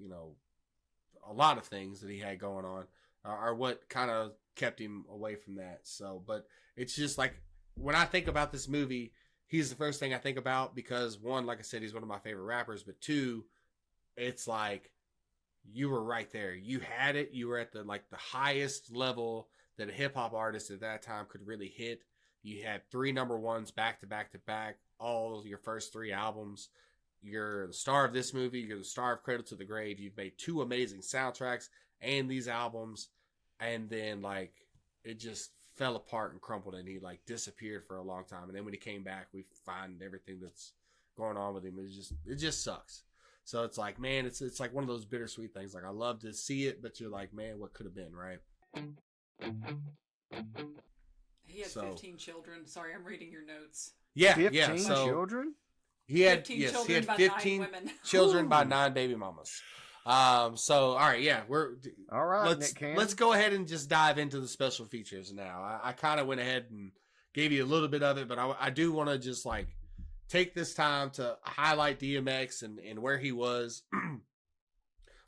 lot of things that he had going on are what kind of kept him away from that. So, but it's just like when I think about this movie, he's the first thing I think about because one, like I said, he's one of my favorite rappers, but two, it's like you were right there. You had it. You were at the highest level that a hip hop artist at that time could really hit. You had 3 number ones back to back to back, all of your first 3 albums. You're the star of this movie. You're the star of Cradle to the Grave. You've made 2 amazing soundtracks and these albums. And then like it just fell apart and crumpled and he like disappeared for a long time. And then when he came back, we find everything that's going on with him. It just sucks. So it's like, man, it's like one of those bittersweet things. Like I love to see it, but you're like, man, what could have been, right? he had 15 children. Sorry, I'm reading your notes. Yeah, 15 So children? He had 15 children he had by 15 9 women. children by 9 baby mamas. So all right, yeah, all right. Let's go ahead and just dive into the special features now. I kind of went ahead and gave you a little bit of it, but I do want to just like take this time to highlight DMX and where he was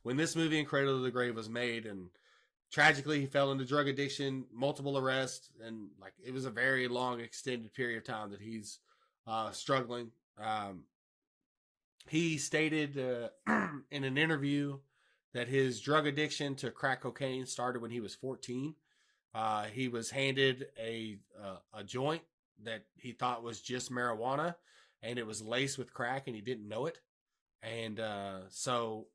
when this movie in Cradle to the Grave was made, and tragically he fell into drug addiction, multiple arrests, and like it was a very long, extended period of time that he's struggling. He stated in an interview that his drug addiction to crack cocaine started when he was 14. He was handed a joint that he thought was just marijuana, and it was laced with crack, and he didn't know it. And so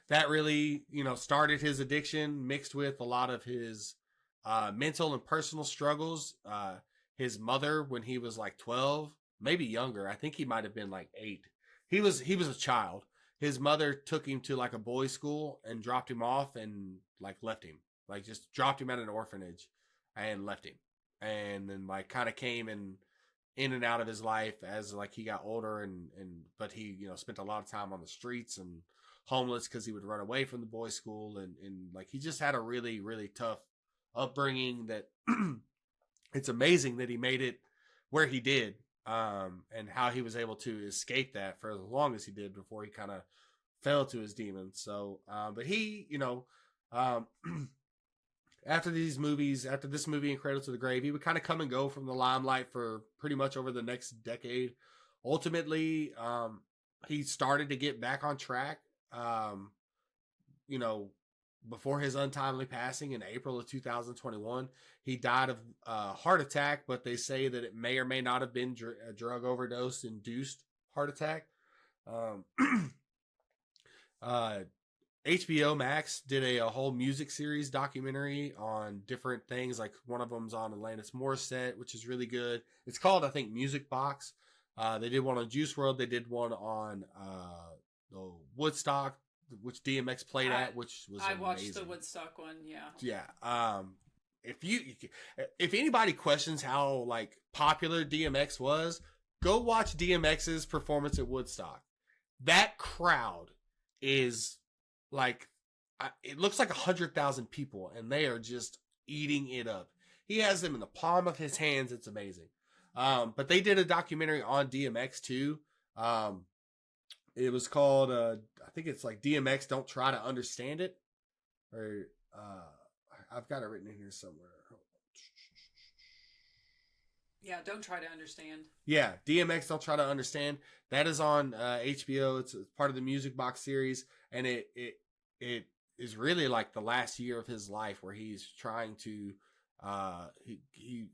that really, started his addiction, mixed with a lot of his mental and personal struggles. His mother, when he was like 12, maybe younger, I think he might have been like 8. He was a child. His mother took him to like a boys' school and dropped him off and like left him. Like just dropped him at an orphanage and left him. And then like kind of came in and out of his life as like he got older, but he, spent a lot of time on the streets and homeless because he would run away from the boys' school, and like he just had a really, really tough upbringing that it's amazing that he made it where he did, and how he was able to escape that for as long as he did before he kind of fell to his demons. So, but he, after this movie and Cradle to the Grave, he would kind of come and go from the limelight for pretty much over the next decade. Ultimately, he started to get back on track, before his untimely passing in April of 2021. He died of a heart attack, but they say that it may or may not have been a drug overdose induced heart attack. HBO Max did a whole music series documentary on different things. Like one of them's on Alanis Morissette, which is really good. It's called, I think, Music Box. They did one on Juice WRLD. They did one on Woodstock, which DMX played at, which was amazing. I watched the Woodstock one. Yeah. Yeah. If anybody questions how like popular DMX was, go watch DMX's performance at Woodstock. That crowd is like, it looks like 100,000 people, and they are just eating it up. He has them in the palm of his hands. It's amazing. But they did a documentary on DMX too. It was called, I think it's like DMX Don't Try to Understand It. Or, I've got it written in here somewhere. Yeah, Don't Try to Understand. Yeah, DMX Don't Try to Understand. That is on HBO. It's part of the Music Box series, and it is really like the last year of his life where he's trying to he's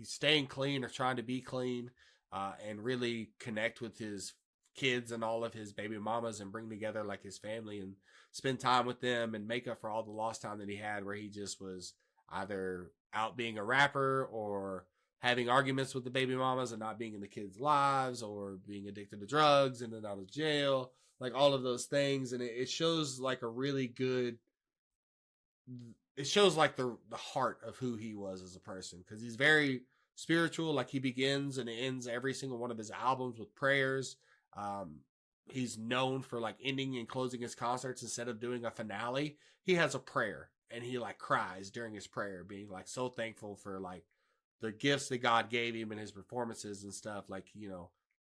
staying clean or trying to be clean, and really connect with his kids and all of his baby mamas and bring together like his family and spend time with them and make up for all the lost time that he had, where he just was either out being a rapper or having arguments with the baby mamas and not being in the kids' lives, or being addicted to drugs and then out of jail, like all of those things. And it shows like a really good, it shows like the heart of who he was as a person, because he's very spiritual. Like he begins and ends every single one of his albums with prayers. He's known for like ending and closing his concerts, instead of doing a finale, he has a prayer, and he like cries during his prayer, being like so thankful for like the gifts that God gave him and his performances and stuff. Like,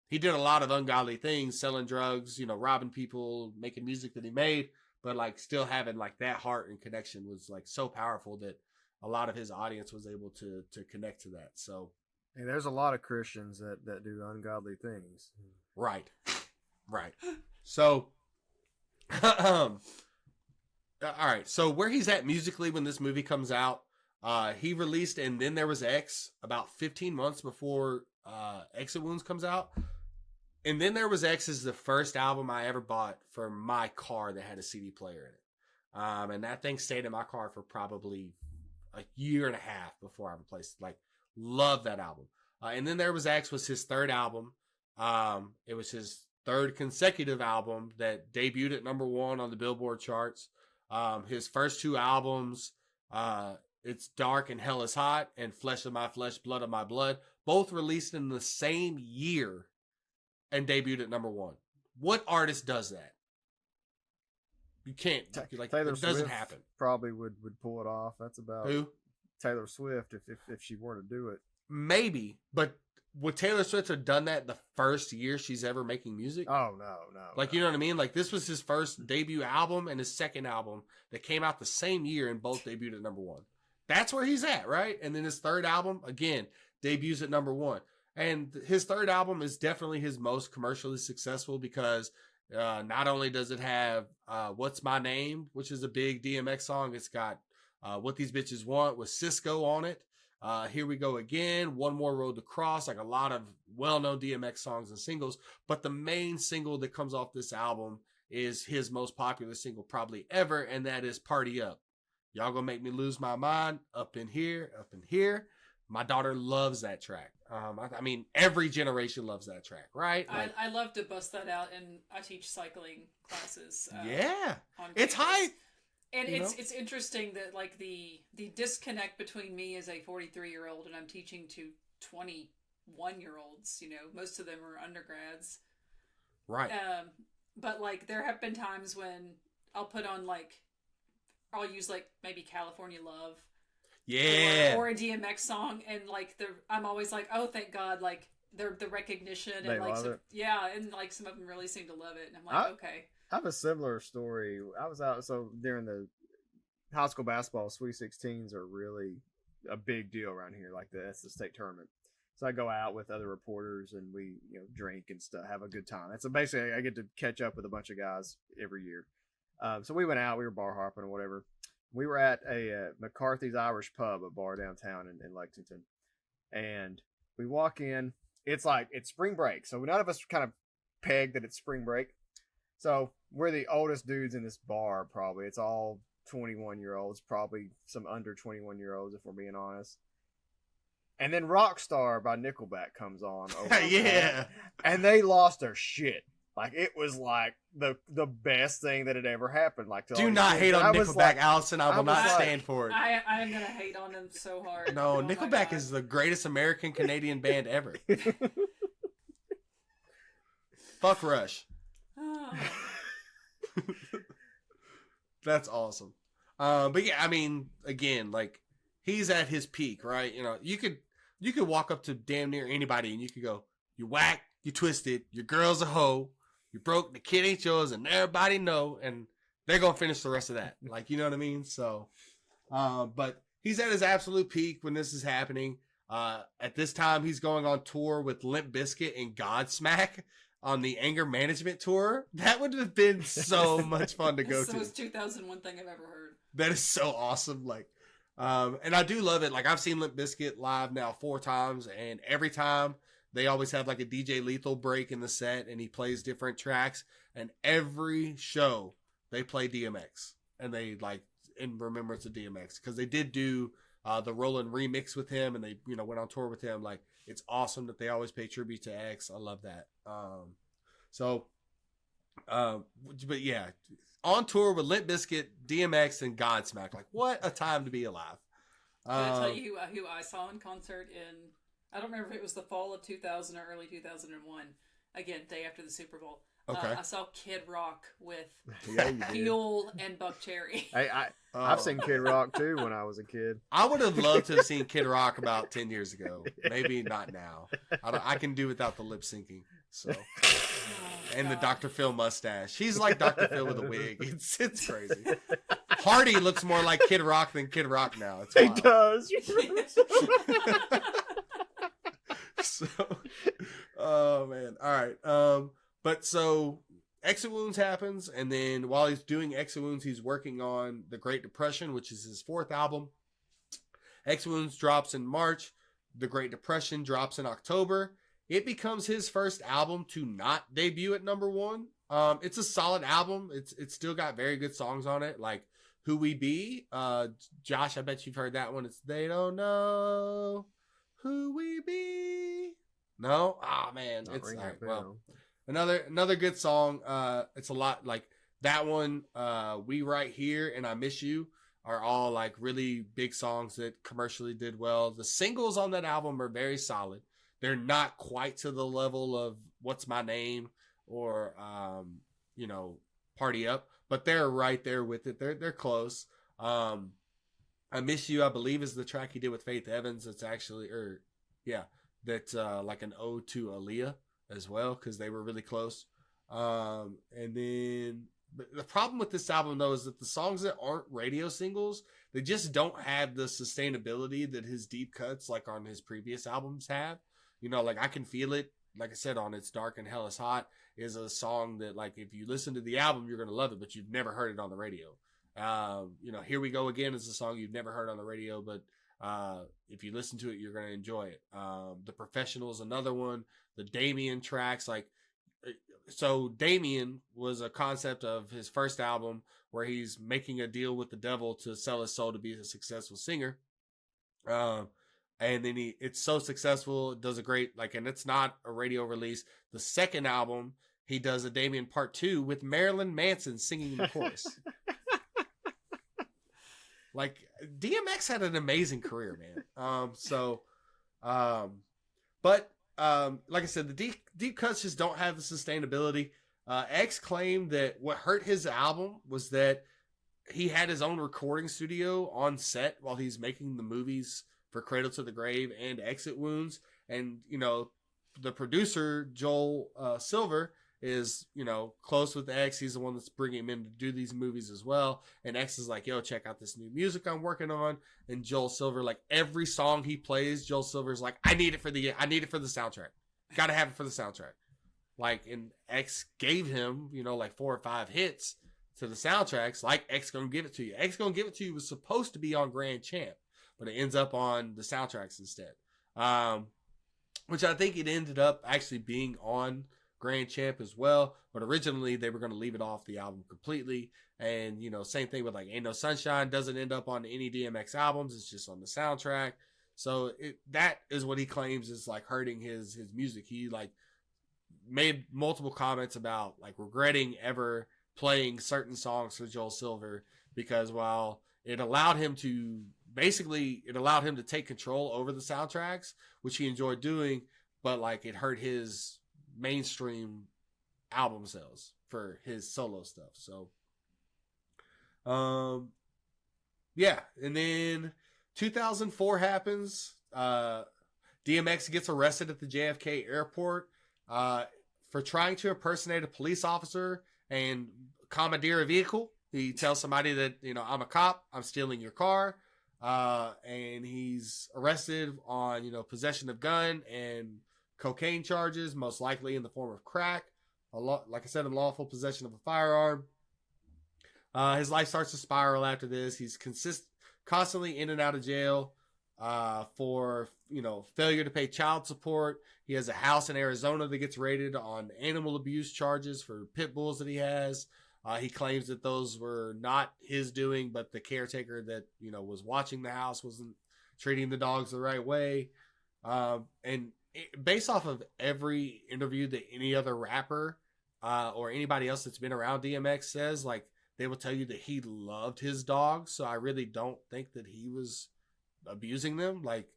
he did a lot of ungodly things, selling drugs, robbing people, making music that he made, but like still having like that heart and connection was like so powerful that a lot of his audience was able to connect to that. So, and there's a lot of Christians that do ungodly things. Right. So, all right. So where he's at musically when this movie comes out, he released And Then There Was X about 15 months before Exit Wounds comes out. And Then There Was X is the first album I ever bought for my car that had a CD player in it. And that thing stayed in my car for probably a year and a half before I replaced it. Like, love that album. And Then There Was X was his third album. It was his third consecutive album that debuted at #1 on the Billboard charts. His first 2 albums, It's Dark and Hell Is Hot and Flesh of My Flesh, Blood of My Blood, both released in the same year and debuted at #1. What artist does that? You can't. Like, Taylor it doesn't Swift happen. Probably would pull it off. That's about Who? Taylor Swift if she were to do it. Maybe, but would Taylor Swift have done that the first year she's ever making music? Oh no. Like, you know what I mean? Like, this was his first debut album and his second album that came out the same year and both debuted at number 1. That's where he's at, right? And then his third album, again, debuts at number 1. And his third album is definitely his most commercially successful because not only does it have What's My Name, which is a big DMX song, it's got What These Bitches Want with Cisco on it. Here We Go Again, One More Road to Cross, like a lot of well-known DMX songs and singles. But the main single that comes off this album is his most popular single probably ever, and that is Party Up. Y'all gonna make me lose my mind, up in here, up in here. My daughter loves that track. I mean, every generation loves that track, right? Like, I love to bust that out, and I teach cycling classes. Yeah, on it's campus. hype. And it's interesting that like the disconnect between me as a 43-year-old and I'm teaching to 21-year-olds. You know, most of them are undergrads, right? But like there have been times when I'll put on like I'll use like maybe California Love. Yeah. Or a DMX song, and like I'm always like, oh, thank God, like the recognition and they like love it. Yeah, and like some of them really seem to love it, and I'm like, okay. I have a similar story. I was out during the high school basketball, Sweet 16s are really a big deal around here. Like that's the state tournament. So I go out with other reporters and we drink and stuff, have a good time. That's basically I get to catch up with a bunch of guys every year. So we went out, we were bar hopping or whatever. We were at a McCarthy's Irish Pub, a bar downtown in Lexington, and we walk in. It's spring break, so none of us kind of pegged that it's spring break. So we're the oldest dudes in this bar, probably. It's all 21-year-olds, probably some under 21-year-olds, if we're being honest. And then Rockstar by Nickelback comes on. Yeah. And they lost their shit. Like, it was like the best thing that had ever happened. Like, do not hate on Nickelback, Allison. I will not stand for it. I am gonna hate on them so hard. No, Nickelback is the greatest American Canadian band ever. Fuck Rush. Oh. That's awesome. But yeah, I mean, again, like he's at his peak, right? You could walk up to damn near anybody and you could go, "You whack, you twisted, your girl's a hoe, you broke, the kid ain't yours, and everybody know," and they're gonna finish the rest of that. Like, you know what I mean? So, but he's at his absolute peak when this is happening. At this time, he's going on tour with Limp Bizkit and Godsmack on the Anger Management Tour. That would have been so much fun to go That's to. the most 2001 thing I've ever heard. That is so awesome. Like, and I do love it. Like, I've seen Limp Bizkit live now 4 times, and every time they always have like a DJ Lethal break in the set, and he plays different tracks. And every show they play DMX, and they like in remembrance of DMX because they did do the Roland remix with him, and they went on tour with him. Like, it's awesome that they always pay tribute to X. I love that. But yeah, on tour with Limp Bizkit, DMX, and Godsmack. Like, what a time to be alive. Can I tell you who I saw in concert in, I don't remember if it was the fall of 2000 or early 2001. Again, day after the Super Bowl. Okay. I saw Kid Rock with Yeah, Fuel and Buck Cherry. I've seen Kid Rock too when I was a kid. I would have loved to have seen Kid Rock about 10 years ago. Maybe not now. I can do without the lip syncing. So, and the Dr. Phil mustache. He's like Dr. Phil with a wig. It's crazy. Hardy looks more like Kid Rock than Kid Rock now. It's wild. He does. So, oh man. All right. But so Exit Wounds happens, and then while he's doing Exit Wounds, he's working on The Great Depression, which is his 4th album. Exit Wounds drops in March. The Great Depression drops in October. It becomes his first album to not debut at number 1. It's a solid album. It's still got very good songs on it, like Who We Be. Josh, I bet you've heard that one. It's They Don't Know Who We Be. No? Ah, man. It's all right. Well, another good song. It's a lot like that one. We Right Here and I Miss You are all like really big songs that commercially did well. The singles on that album are very solid. They're not quite to the level of What's My Name or Party Up, but they're right there with it. They're close. I Miss You, I believe, is the track he did with Faith Evans. It's actually, that's like an ode to Aaliyah as well, because they were really close. And then but the problem with this album, though, is that the songs that aren't radio singles, they just don't have the sustainability that his deep cuts, like on his previous albums, have. You know, like I Can Feel It, like I said, on It's Dark and Hell is Hot, is a song that, like, if you listen to the album, you're going to love it, but you've never heard it on the radio. You know, Here We Go Again is a song you've never heard on the radio, but if you listen to it, you're going to enjoy it. The Professional is another one. The Damien tracks, like, so Damien was a concept of his first album where he's making a deal with the devil to sell his soul to be a successful singer. And then it's so successful, it does a great, like, and it's not a radio release. The second album, he does a Damien Part 2 with Marilyn Manson singing the chorus. Like, DMX had an amazing career, man. But like I said, the deep cuts just don't have the sustainability. X claimed that what hurt his album was that he had his own recording studio on set while he's making the movies for Cradle to the Grave and Exit Wounds. And, you know, the producer, Joel Silver, is, you know, close with X. He's the one that's bringing him in to do these movies as well. And X is like, yo, check out this new music I'm working on. And Joel Silver, like, every song he plays, Joel Silver's like, I need it for the soundtrack. Gotta have it for the soundtrack. Like, and X gave him, you know, like 4 or 5 hits to the soundtracks. Like, X Gonna Give It To You. X Gonna Give It To You was supposed to be on Grand Champ, but it ends up on the soundtracks instead. Which I think it ended up actually being on Grand Champ as well, but originally they were going to leave it off the album completely. And, you know, same thing with like Ain't No Sunshine, doesn't end up on any DMX albums, it's just on the soundtrack. So that is what he claims is like hurting his music. He like made multiple comments about like regretting ever playing certain songs for Joel Silver, because while it allowed him to take control over the soundtracks, which he enjoyed doing, but like it hurt his mainstream album sales for his solo stuff. So yeah, and then 2004 happens. DMX gets arrested at the JFK airport for trying to impersonate a police officer and commandeer a vehicle. He tells somebody that, you know, I'm a cop, I'm stealing your car, and he's arrested on, you know, possession of gun and cocaine charges, most likely in the form of crack. Like I said, unlawful possession of a firearm. His life starts to spiral after this. He's constantly in and out of jail for, you know, failure to pay child support. He has a house in Arizona that gets raided on animal abuse charges for pit bulls that he has. He claims that those were not his doing, but the caretaker that, you know, was watching the house wasn't treating the dogs the right way. Based off of every interview that any other rapper or anybody else that's been around DMX says, like, they will tell you that he loved his dogs. So I really don't think that he was abusing them. Like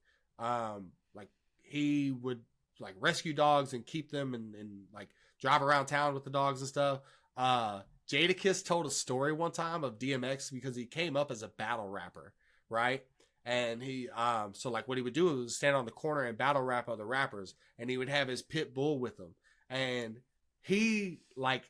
he would like rescue dogs and keep them and like drive around town with the dogs and stuff. Jadakiss told a story one time of DMX because he came up as a battle rapper, right? And he, so like what he would do was stand on the corner and battle rap other rappers, and he would have his pit bull with him. And he like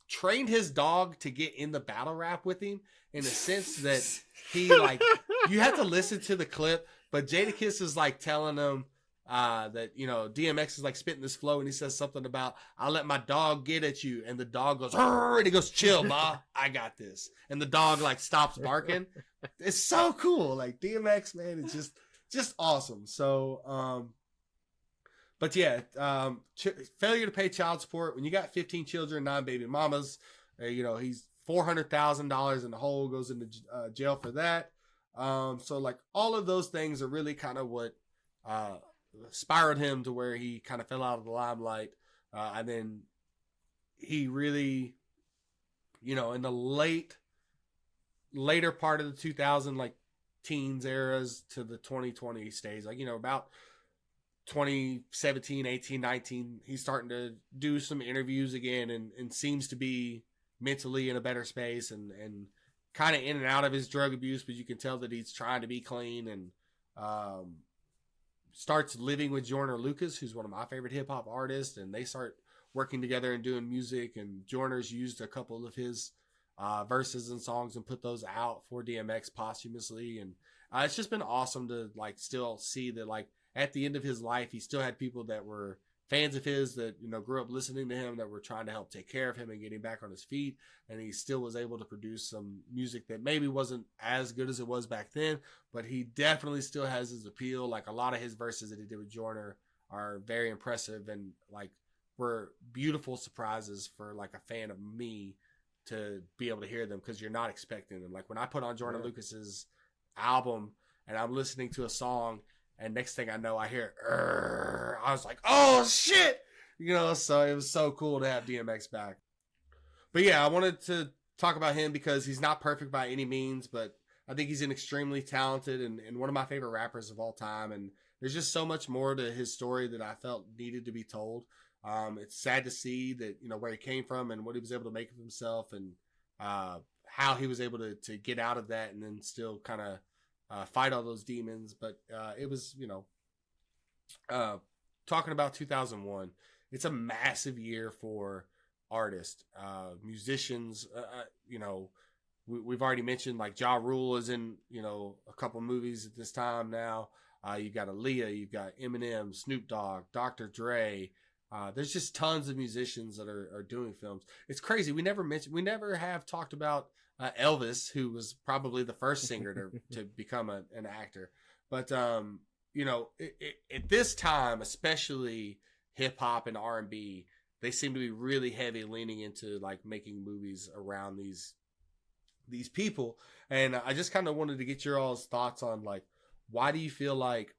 trained his dog to get in the battle rap with him in the sense that he like, you have to listen to the clip, but Jadakiss is like telling him that, you know, DMX is like spitting this flow, and he says something about, I'll let my dog get at you. And the dog goes, and he goes, chill, ma, I got this. And the dog like stops barking. It's so cool. Like DMX, man, it's just awesome. So, but yeah, failure to pay child support. When you got 15 children, 9 baby mamas, you know, he's $400,000 in the hole, goes into jail for that. So like all of those things are really kind of what, spiraled him to where he kind of fell out of the limelight. And then he really, you know, in the later part of the 2000 like teens eras to the 2020 stage, like, you know, about 2017, 18, 19, he's starting to do some interviews again and seems to be mentally in a better space and kind of in and out of his drug abuse, but you can tell that he's trying to be clean. And starts living with Joyner Lucas, who's one of my favorite hip hop artists, and they start working together and doing music. And Joyner's used a couple of his verses and songs and put those out for DMX posthumously. And it's just been awesome to like still see that like at the end of his life, he still had people that were fans of his that, you know, grew up listening to him, that were trying to help take care of him and get him back on his feet. And he still was able to produce some music that maybe wasn't as good as it was back then, but he definitely still has his appeal. Like a lot of his verses that he did with Joyner are very impressive and like were beautiful surprises for like a fan of me to be able to hear them, because you're not expecting them. Like when I put on Joyner Lucas's album and I'm listening to a song, and next thing I know, I hear, I was like, oh shit, you know, so it was so cool to have DMX back. But yeah, I wanted to talk about him because he's not perfect by any means, but I think he's an extremely talented and one of my favorite rappers of all time. And there's just so much more to his story that I felt needed to be told. It's sad to see that, you know, where he came from and what he was able to make of himself, and how he was able to get out of that and then still kind of fight all those demons. But it was, you know, talking about 2001, it's a massive year for artists, musicians. You know, we've already mentioned like Ja Rule is in, you know, a couple movies at this time now. You got Aaliyah, you got Eminem, Snoop Dogg, Dr. Dre. There's just tons of musicians that are doing films. It's crazy. We never have talked about Elvis, who was probably the first singer to become an actor. But, you know, at this time, especially hip hop and R&B, they seem to be really heavy leaning into like making movies around these people. And I just kind of wanted to get your all's thoughts on like, why do you feel like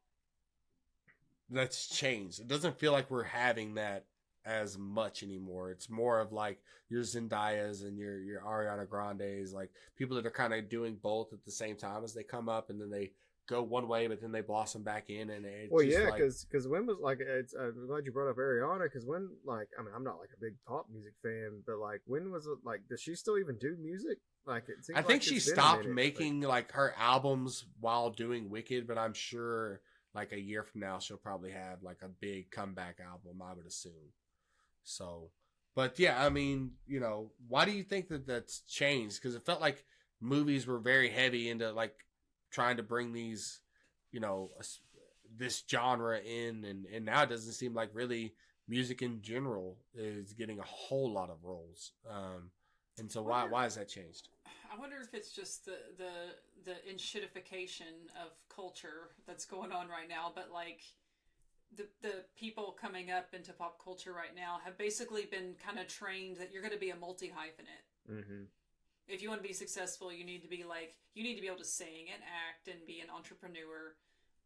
that's changed? It doesn't feel like we're having that as much anymore. It's more of like your Zendayas and your Ariana Grandes, like people that are kind of doing both at the same time as they come up, and then they go one way, but then they blossom back in. And it's well, just yeah, like, because when was like, it's I'm glad you brought up Ariana, because when, like, I mean, I'm not like a big pop music fan, but like when was it, like, does she still even do music? Like, it seems I think like she it's been a stopped minute, making like her albums while doing Wicked, but I'm sure like a year from now she'll probably have like a big comeback album, I would assume. So, but yeah, I mean, you know, why do you think that that's changed? Because it felt like movies were very heavy into like trying to bring these, you know, this genre in, and now it doesn't seem like really music in general is getting a whole lot of roles. And so why has that changed? I wonder if it's just the enshittification of culture that's going on right now, but like the people coming up into pop culture right now have basically been kind of trained that you're going to be a multi-hyphenate. Mm-hmm. If you want to be successful, you need to be able to sing and act and be an entrepreneur.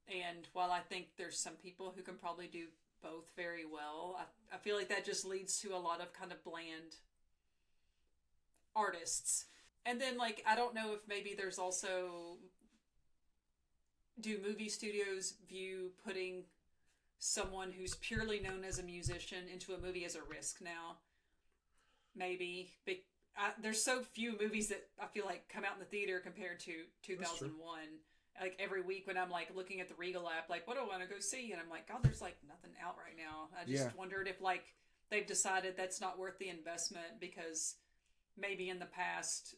And while I think there's some people who can probably do both very well, I feel like that just leads to a lot of kind of bland artists. And then, like, I don't know if maybe there's also, do movie studios view putting someone who's purely known as a musician into a movie as a risk now? Maybe. There's so few movies that I feel like come out in the theater compared to 2001. Like every week when I'm like looking at the Regal app, like, what do I want to go see? And I'm like, God, there's like nothing out right now. I just wondered if like they've decided that's not worth the investment because maybe in the past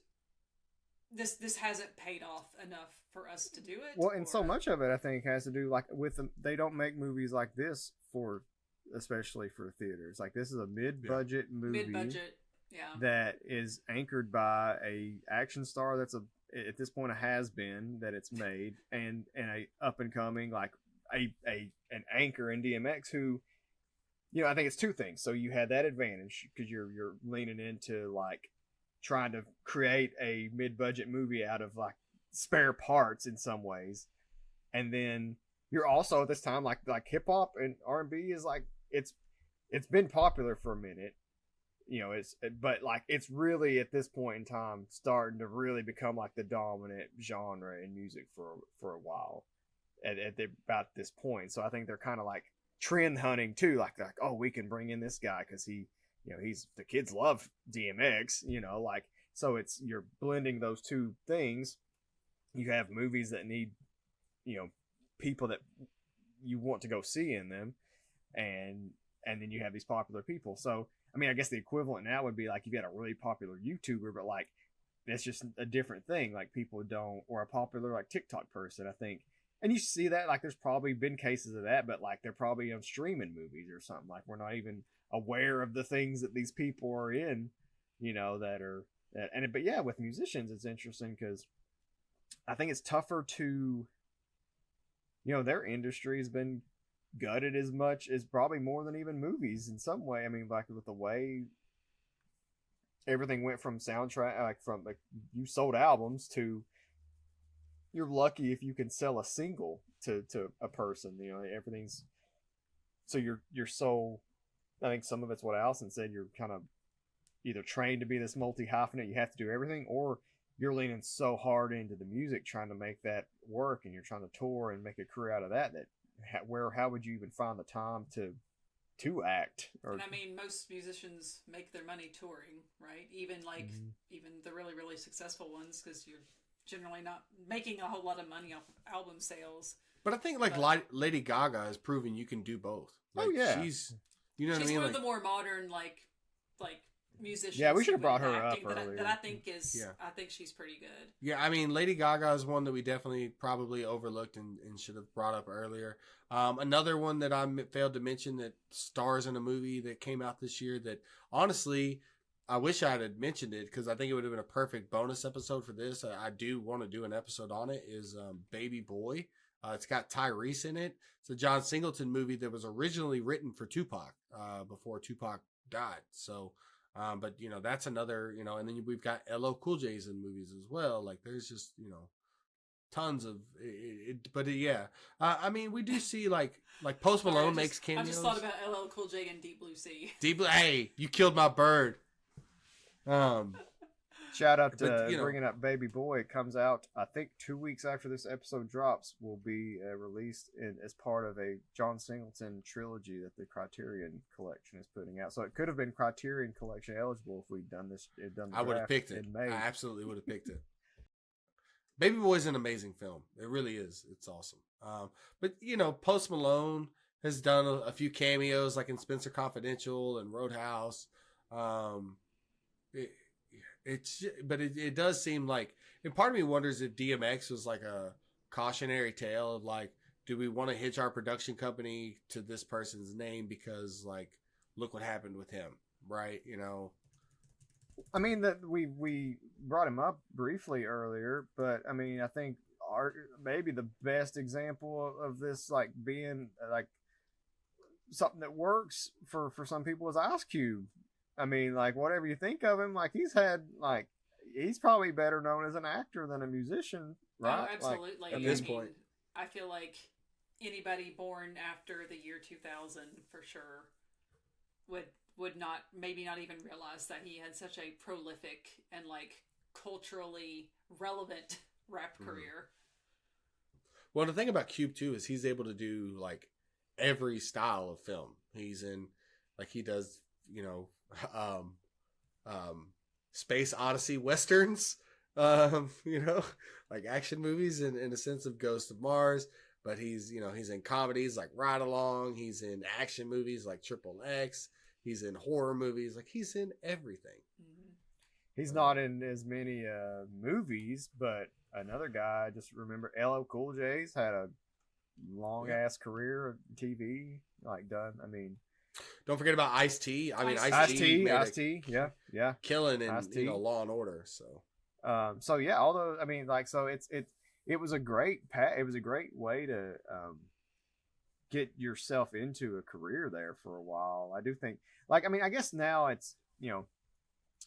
this hasn't paid off enough for us to do it. Well, and so much of it I think has to do like with them. They don't make movies like this for, especially for theaters. Like this is a mid-budget movie. Mid-budget, yeah. That is anchored by a action star that's at this point a has-been that it's made, and a up and coming like an anchor in DMX who, you know, I think it's two things. So you had that advantage because you're leaning into like trying to create a mid-budget movie out of like spare parts in some ways, and then you're also at this time like hip-hop and R&B is like it's been popular for a minute, you know, but like it's really at this point in time starting to really become like the dominant genre in music for a while at about this point. So I think they're kind of like trend hunting too, like oh, we can bring in this guy because he, you know, the kids love DMX, you know, like, so you're blending those two things. You have movies that need, you know, people that, you want to go see in them, and then you have these popular people. So I mean, I guess the equivalent now would be like you got a really popular YouTuber, but like that's just a different thing. Like people don't, or a popular like TikTok person, I think. And you see that, like, there's probably been cases of that, but like they're probably on streaming movies or something. Like we're not even aware of the things that these people are in, you know, but yeah, with musicians, it's interesting because I think it's tougher to, you know, their industry has been gutted as much as probably more than even movies in some way. I mean, like with the way everything went from soundtrack, like from like you sold albums to you're lucky if you can sell a single to a person, you know, everything's so you're so, I think some of it's what Allison said, you're kind of either trained to be this multi-hyphenate, you have to do everything, or you're leaning so hard into the music trying to make that work, and you're trying to tour and make a career out of that how would you even find the time to act? And I mean, most musicians make their money touring, right? Even like even the really, really successful ones, because you're generally not making a whole lot of money off of album sales. But I think like Lady Gaga has proven you can do both. Like, she's, you know what I mean? She's one like, of the more modern like musicians. Yeah, we should have brought her up that I think is. Yeah. I think she's pretty good. Yeah, I mean, Lady Gaga is one that we definitely probably overlooked and should have brought up earlier. Another one that I failed to mention that stars in a movie that came out this year that honestly, I wish I had mentioned it because I think it would have been a perfect bonus episode for this. I do want to do an episode on it. Is Baby Boy. It's got Tyrese in it. It's a John Singleton movie that was originally written for Tupac before Tupac died. So, but you know, that's another, you know, and then we've got LL Cool J's in movies as well. Like there's just, you know, tons of it. But yeah, I mean, we do see like Post Malone makes cameos. I just thought about LL Cool J and Deep Blue Sea. Hey, you killed my bird. Shout out to bringing up Baby Boy. It comes out, I think, 2 weeks after this episode drops. Will be released as part of a John Singleton trilogy that the Criterion Collection is putting out. So it could have been Criterion Collection eligible if we'd done this. I would have picked it. I absolutely would have picked it. Baby Boy is an amazing film. It really is. It's awesome. But you know, Post Malone has done a few cameos, like in Spencer Confidential and Roadhouse. It does seem like, and part of me wonders if DMX was like a cautionary tale of like, do we want to hitch our production company to this person's name because like, look what happened with him, right? You know, I mean that we brought him up briefly earlier, but I mean I think maybe the best example of this like being like something that works for some people is Ice Cube. I mean, like, whatever you think of him, like, he's probably better known as an actor than a musician, right? Oh, absolutely. Like, at this point. I feel like anybody born after the year 2000, for sure, would not, maybe not even realize that he had such a prolific and, like, culturally relevant rap career. Well, the thing about Cube, too, is he's able to do, like, every style of film. He's in, like, he does, you know, space odyssey westerns, you know, like action movies in a sense of Ghost of Mars, but he's in comedies like Ride Along, he's in action movies like Triple X, he's in horror movies, like he's in everything. He's not in as many movies, but another guy, I just remember LL Cool J's had a long ass career of TV, like done. I mean, don't forget about Ice-T. I mean, Ice-T, yeah, killing in Law and Order. So yeah, although I mean, like, so it was a great way to get yourself into a career there for a while. I do think, like, I mean, I guess now it's, you know,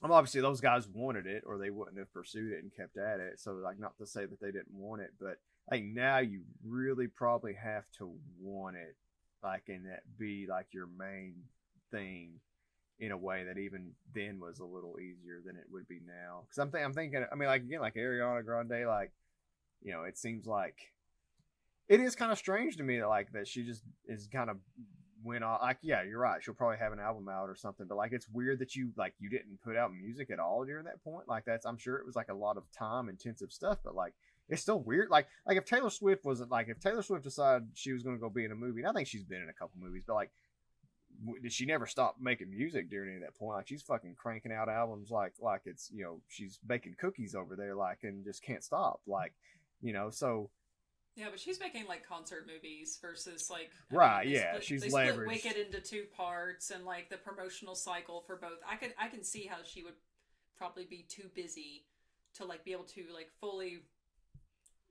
obviously those guys wanted it or they wouldn't have pursued it and kept at it. So like, not to say that they didn't want it, but like now you really probably have to want it, like, and that be like your main thing in a way that even then was a little easier than it would be now. Because I'm thinking, I mean, like, again, like Ariana Grande, like, you know, it seems like it is kind of strange to me that, like, that she just is kind of went off. Like, yeah, you're right, she'll probably have an album out or something, but like, it's weird that you didn't put out music at all during that point. Like, I'm sure it was like a lot of time intensive stuff, but like, it's still weird. Like if Taylor Swift wasn't like, if Taylor Swift decided she was going to go be in a movie, and I think she's been in a couple movies, but like, did she never stop making music during any of that point? Like she's fucking cranking out albums like it's, you know, she's baking cookies over there, like, and just can't stop, like, you know. So yeah, but she's making like concert movies versus like right, yeah, she's they leveraged. split Wicked into 2 parts, and like the promotional cycle for both. I can see how she would probably be too busy to like be able to like fully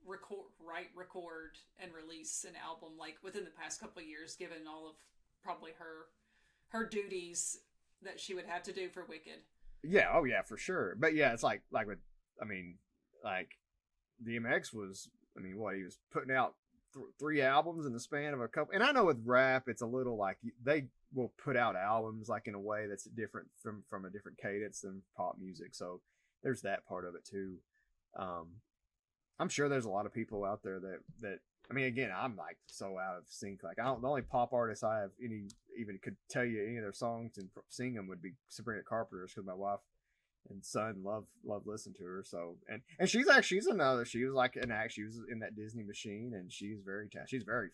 record and release an album like within the past couple of years, given all of probably her duties that she would have to do for Wicked. Yeah, oh yeah, for sure. But yeah, it's like with, I mean, like DMX was, I mean, what, he was putting out 3 albums in the span of a couple. And I know with rap, it's a little like they will put out albums like in a way that's different from a different cadence than pop music. So there's that part of it too. I'm sure there's a lot of people out there that I mean, again, I'm like so out of sync. Like, the only pop artists I have even could tell you any of their songs and sing them would be Sabrina Carpenter's, because my wife and son love listening to her. So and she's another. She was like an act. She was in that Disney Machine, and she's very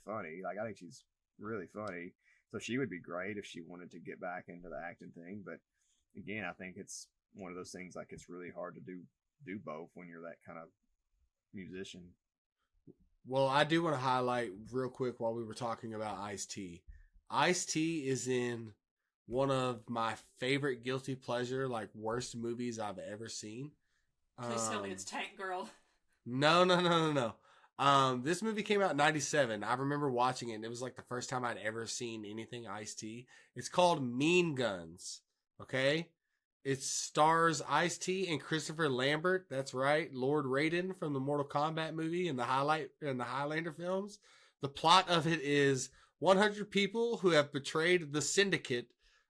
funny. Like, I think she's really funny. So she would be great if she wanted to get back into the acting thing. But again, I think it's one of those things, like, it's really hard to do both when you're that kind of musician. Well, I do want to highlight real quick while we were talking about Ice-T. Ice-T is in one of my favorite guilty pleasure, like, worst movies I've ever seen. Please tell me it's Tank Girl. No. This movie came out in 97. I remember watching it, and it was like the first time I'd ever seen anything Ice-T. It's called Mean Guns. Okay? It stars Ice-T and Christopher Lambert. That's right, Lord Raiden from the Mortal Kombat movie and the Highlander films. The plot of it is 100 people who have betrayed the Syndicate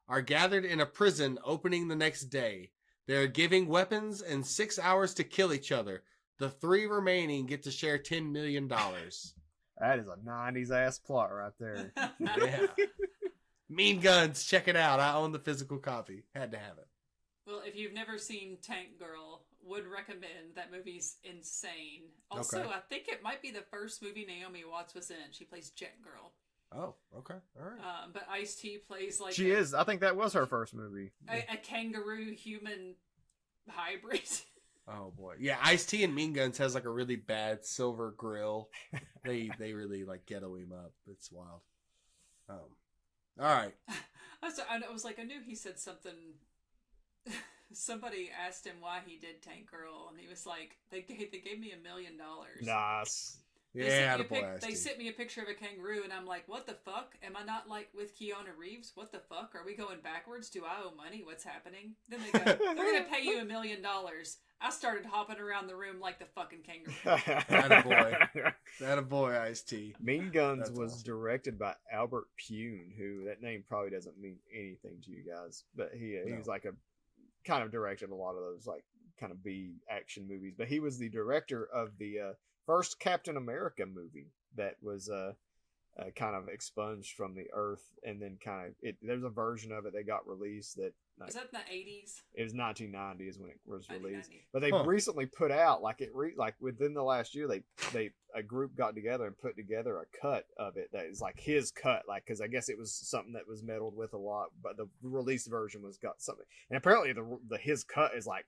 are gathered in a prison opening the next day. They are giving weapons and 6 hours to kill each other. The 3 remaining get to share $10 million. That is a 90s ass plot right there. Yeah. Mean Guns. Check it out. I own the physical copy. Had to have it. Well, if you've never seen Tank Girl, would recommend. That movie's insane. Also, Okay. I think it might be the first movie Naomi Watts was in. She plays Jet Girl. Oh, okay. All right. But Ice-T plays like She is. I think that was her first movie. a kangaroo human hybrid. Oh boy. Yeah, Ice-T and Mean Guns has like a really bad silver grill. They really like ghetto him up. It's wild. All right. I was like, I knew he said something. Somebody asked him why he did Tank Girl, and he was like, they gave me $1 million. Nice. Yeah, they sent me a picture of a kangaroo, and I'm like, what the fuck? Am I not like with Keanu Reeves? What the fuck? Are we going backwards? Do I owe money? What's happening? Then they go, they're going to pay you $1 million. I started hopping around the room like the fucking kangaroo. That a boy, Ice-T. Mean Guns That's was awesome. directed by Albert Pune, who, that name probably doesn't mean anything to you guys, but he was like a kind of directed a lot of those like kind of B action movies. But he was the director of the first Captain America movie that was kind of expunged from the earth, and then there's a version of it that got released that. Was that in the 80s? It was 1990 is when it was released. 1990. But they recently put out like within the last year a group got together and put together a cut of it that is like his cut, like, because I guess it was something that was meddled with a lot, but the released version got something, and apparently the his cut is like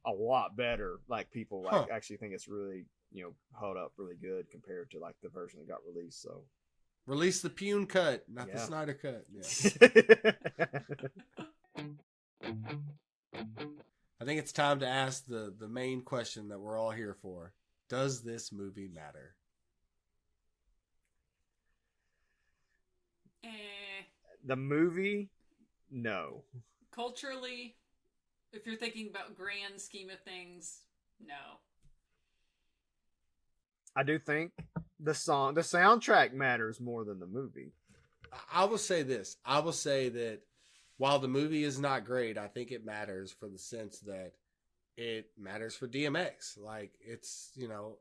a lot better. Like, people like actually think it's really, you know, held up really good compared to like the version that got released. So Release the Pune cut, not the Snyder cut. Yeah. I think it's time to ask the main question that we're all here for. Does this movie matter? The movie, no. Culturally, if you're thinking about grand scheme of things, no. I do think the soundtrack matters more than the movie. I will say this. I will say that while the movie is not great, I think it matters for the sense that it matters for DMX. Like, it's, you know,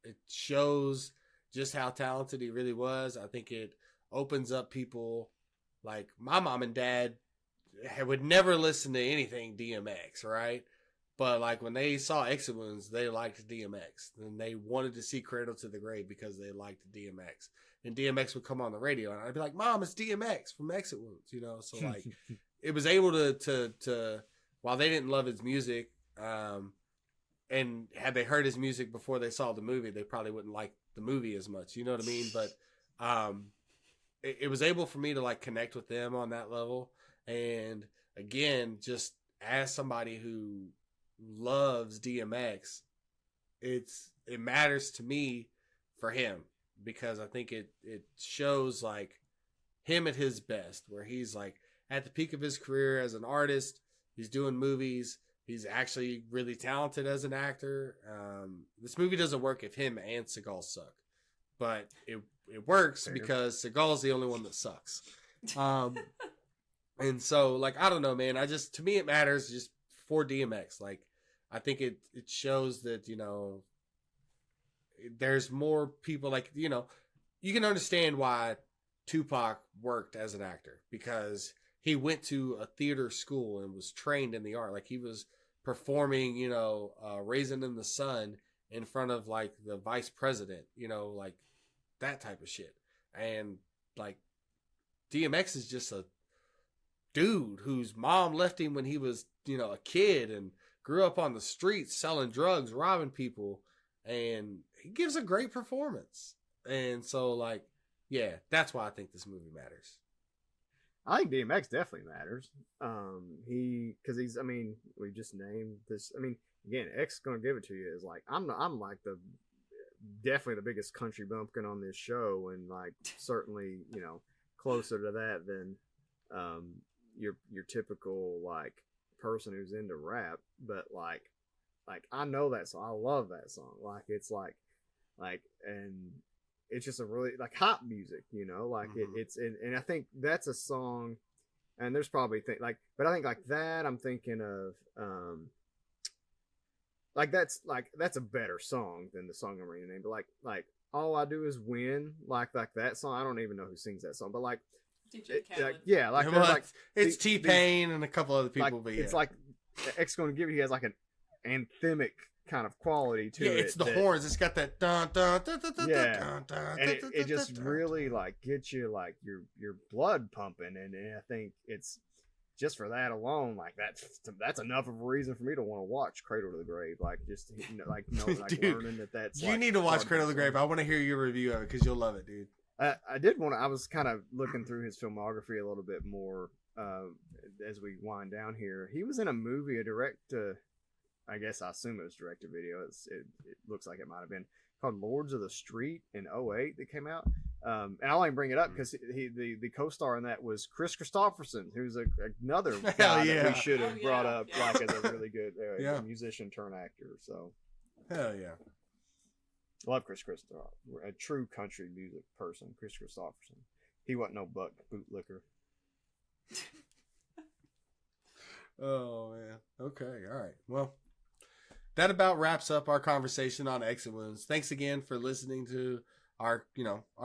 it shows just how talented he really was. I think it opens up people. Like, my mom and dad would never listen to anything DMX, right? But like when they saw Exit Wounds, they liked DMX, and they wanted to see Cradle to the Grave because they liked DMX. And DMX would come on the radio, and I'd be like, "Mom, it's DMX from Exit Wounds," you know. So like, it was able to while they didn't love his music, and had they heard his music before they saw the movie, they probably wouldn't like the movie as much. You know what I mean? But it was able for me to like connect with them on that level. And again, just as somebody who loves DMX, it matters to me for him, because I think it shows like him at his best, where he's like at the peak of his career as an artist. He's doing movies. He's actually really talented as an actor. This movie doesn't work if him and Seagal suck, but it works because Seagal's the only one that sucks. And so like, I don't know, man, to me it matters just for DMX. Like, I think it shows that, you know, there's more people, like, you know, you can understand why Tupac worked as an actor, because he went to a theater school and was trained in the art. Like, he was performing, you know, Raisin in the Sun in front of like the vice president, you know, like that type of shit. And like, DMX is just a dude whose mom left him when he was, you know, a kid, and grew up on the streets selling drugs, robbing people, and he gives a great performance. And so like, yeah, that's why I think this movie matters. I think DMX definitely matters. Because he's, I mean, we just named this. I mean, again, X Gonna Give It To You is like, I'm like definitely the biggest country bumpkin on this show, and like certainly, you know, closer to that than your typical like person who's into rap. But like I know that song. I love that song. Like, it's like and it's just a really like hot music, you know, like and I think that's a song, and there's probably but I think like that, I'm thinking of like that's a better song than the song I'm reading name. But like All I Do Is Win, like that song, I don't even know who sings that song, but like DJ Khaled. yeah, like, Well, like it's T-Pain and a couple other people, like, but yeah, it's like X Gonna Give It. He has like an anthemic kind of quality to it. Yeah, it's the horns. It's got that dun dun dun dun dun yeah, dun dun, and dun, it just dun, really like gets you like your blood pumping, and I think it's just for that alone, like that's enough of a reason for me to want to watch Cradle to the Grave. Like, just, you know, like dude, learning that's you like, need to watch Cradle to the Grave. I want to hear your review of it because you'll love it, dude. I did want to. I was kind of looking through his filmography a little bit more as we wind down here. He was in a movie, I guess I assume it was direct to video. It looks like it might have been called Lords of the Street in 2008 that came out. And I only bring it up because the co-star in that was Chris Christopherson, who's another guy that we should have brought up like as a really good musician turned actor. So hell yeah. Love Chris Christopherson, a true country music person. Chris Christopherson. He wasn't no bootlicker. Oh man. Okay. All right. Well, that about wraps up our conversation on Exit Wounds. Thanks again for listening to our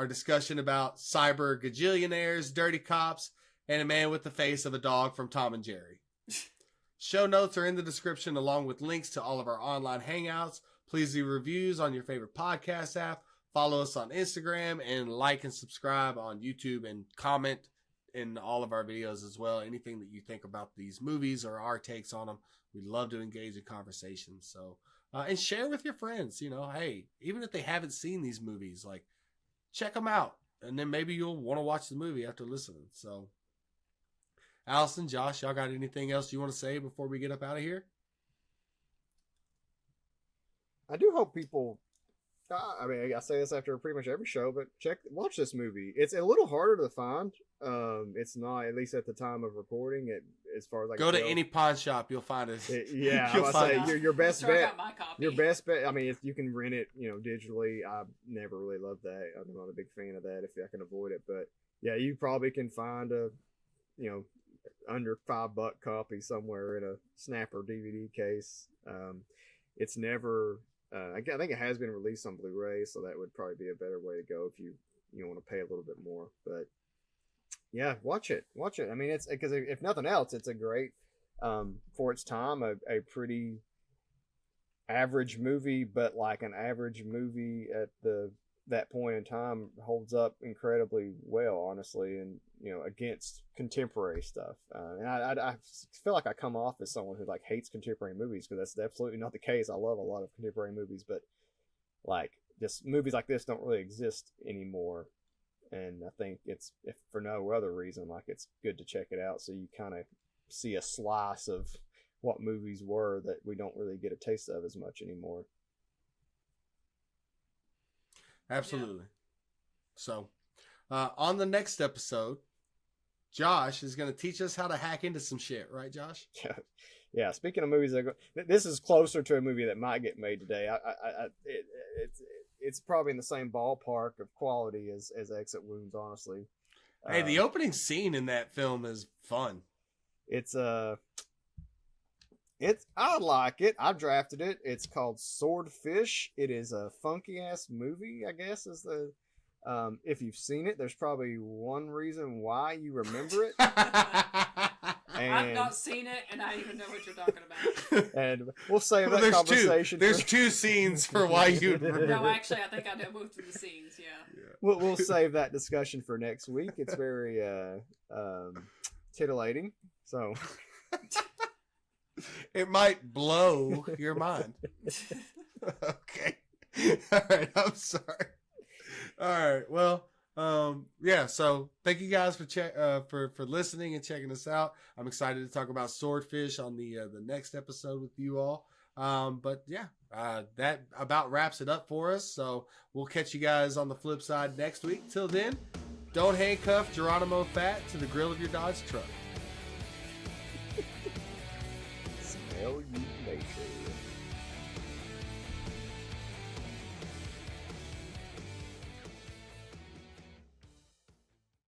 discussion about cyber gajillionaires, dirty cops, and a man with the face of a dog from Tom and Jerry. Show notes are in the description, along with links to all of our online hangouts. Please leave reviews on your favorite podcast app. Follow us on Instagram, and like and subscribe on YouTube, and comment in all of our videos as well. Anything that you think about these movies or our takes on them, we love to engage in conversations. So, and share with your friends, you know, hey, even if they haven't seen these movies, like, check them out. And then maybe you'll want to watch the movie after listening. So, Allison, Josh, y'all got anything else you want to say before we get up out of here? I do hope people, I mean, I say this after pretty much every show, but watch this movie. It's a little harder to find. It's not, at least at the time of recording it, as far as go to any pawn shop, you'll find it. Yeah, I say your best bet. Your best bet. I mean, if you can rent it, you know, digitally. I never really loved that. I'm not a big fan of that if I can avoid it. But yeah, you probably can find a, you know, under $5 copy somewhere in a snapper DVD case. It's never. I think it has been released on Blu-ray, so that would probably be a better way to go if you want to pay a little bit more. But yeah, watch it. I mean, it's because if nothing else, it's a great for its time, a pretty average movie, but like an average movie at that point in time holds up incredibly well, honestly, and against contemporary stuff. And I feel like I come off as someone who like hates contemporary movies, because that's absolutely not the case. I love a lot of contemporary movies, but like just movies like this don't really exist anymore. And I think it's, if for no other reason, like it's good to check it out, so you kind of see a slice of what movies were that we don't really get a taste of as much anymore. Absolutely. Yeah. So, on the next episode, Josh is going to teach us how to hack into some shit, right, Josh? Yeah. Speaking of movies, this is closer to a movie that might get made today. It's probably in the same ballpark of quality as Exit Wounds, honestly. Hey, the opening scene in that film is fun. I like it. I drafted it. It's called Swordfish. It is a funky ass movie, I guess, is the if you've seen it, there's probably one reason why you remember it. I've not seen it, and I don't even know what you're talking about. And we'll save that conversation. There's two scenes for why you remember. No, actually, I think I know both of the scenes. Yeah. We'll save that discussion for next week. It's very titillating. So. It might blow your mind. Okay. All right. I'm sorry. All right. Well, yeah. So thank you guys for listening and checking us out. I'm excited to talk about Swordfish on the next episode with you all. But yeah, that about wraps it up for us. So we'll catch you guys on the flip side next week. Till then, don't handcuff Geronimo Fat to the grill of your Dodge truck. Smell you later.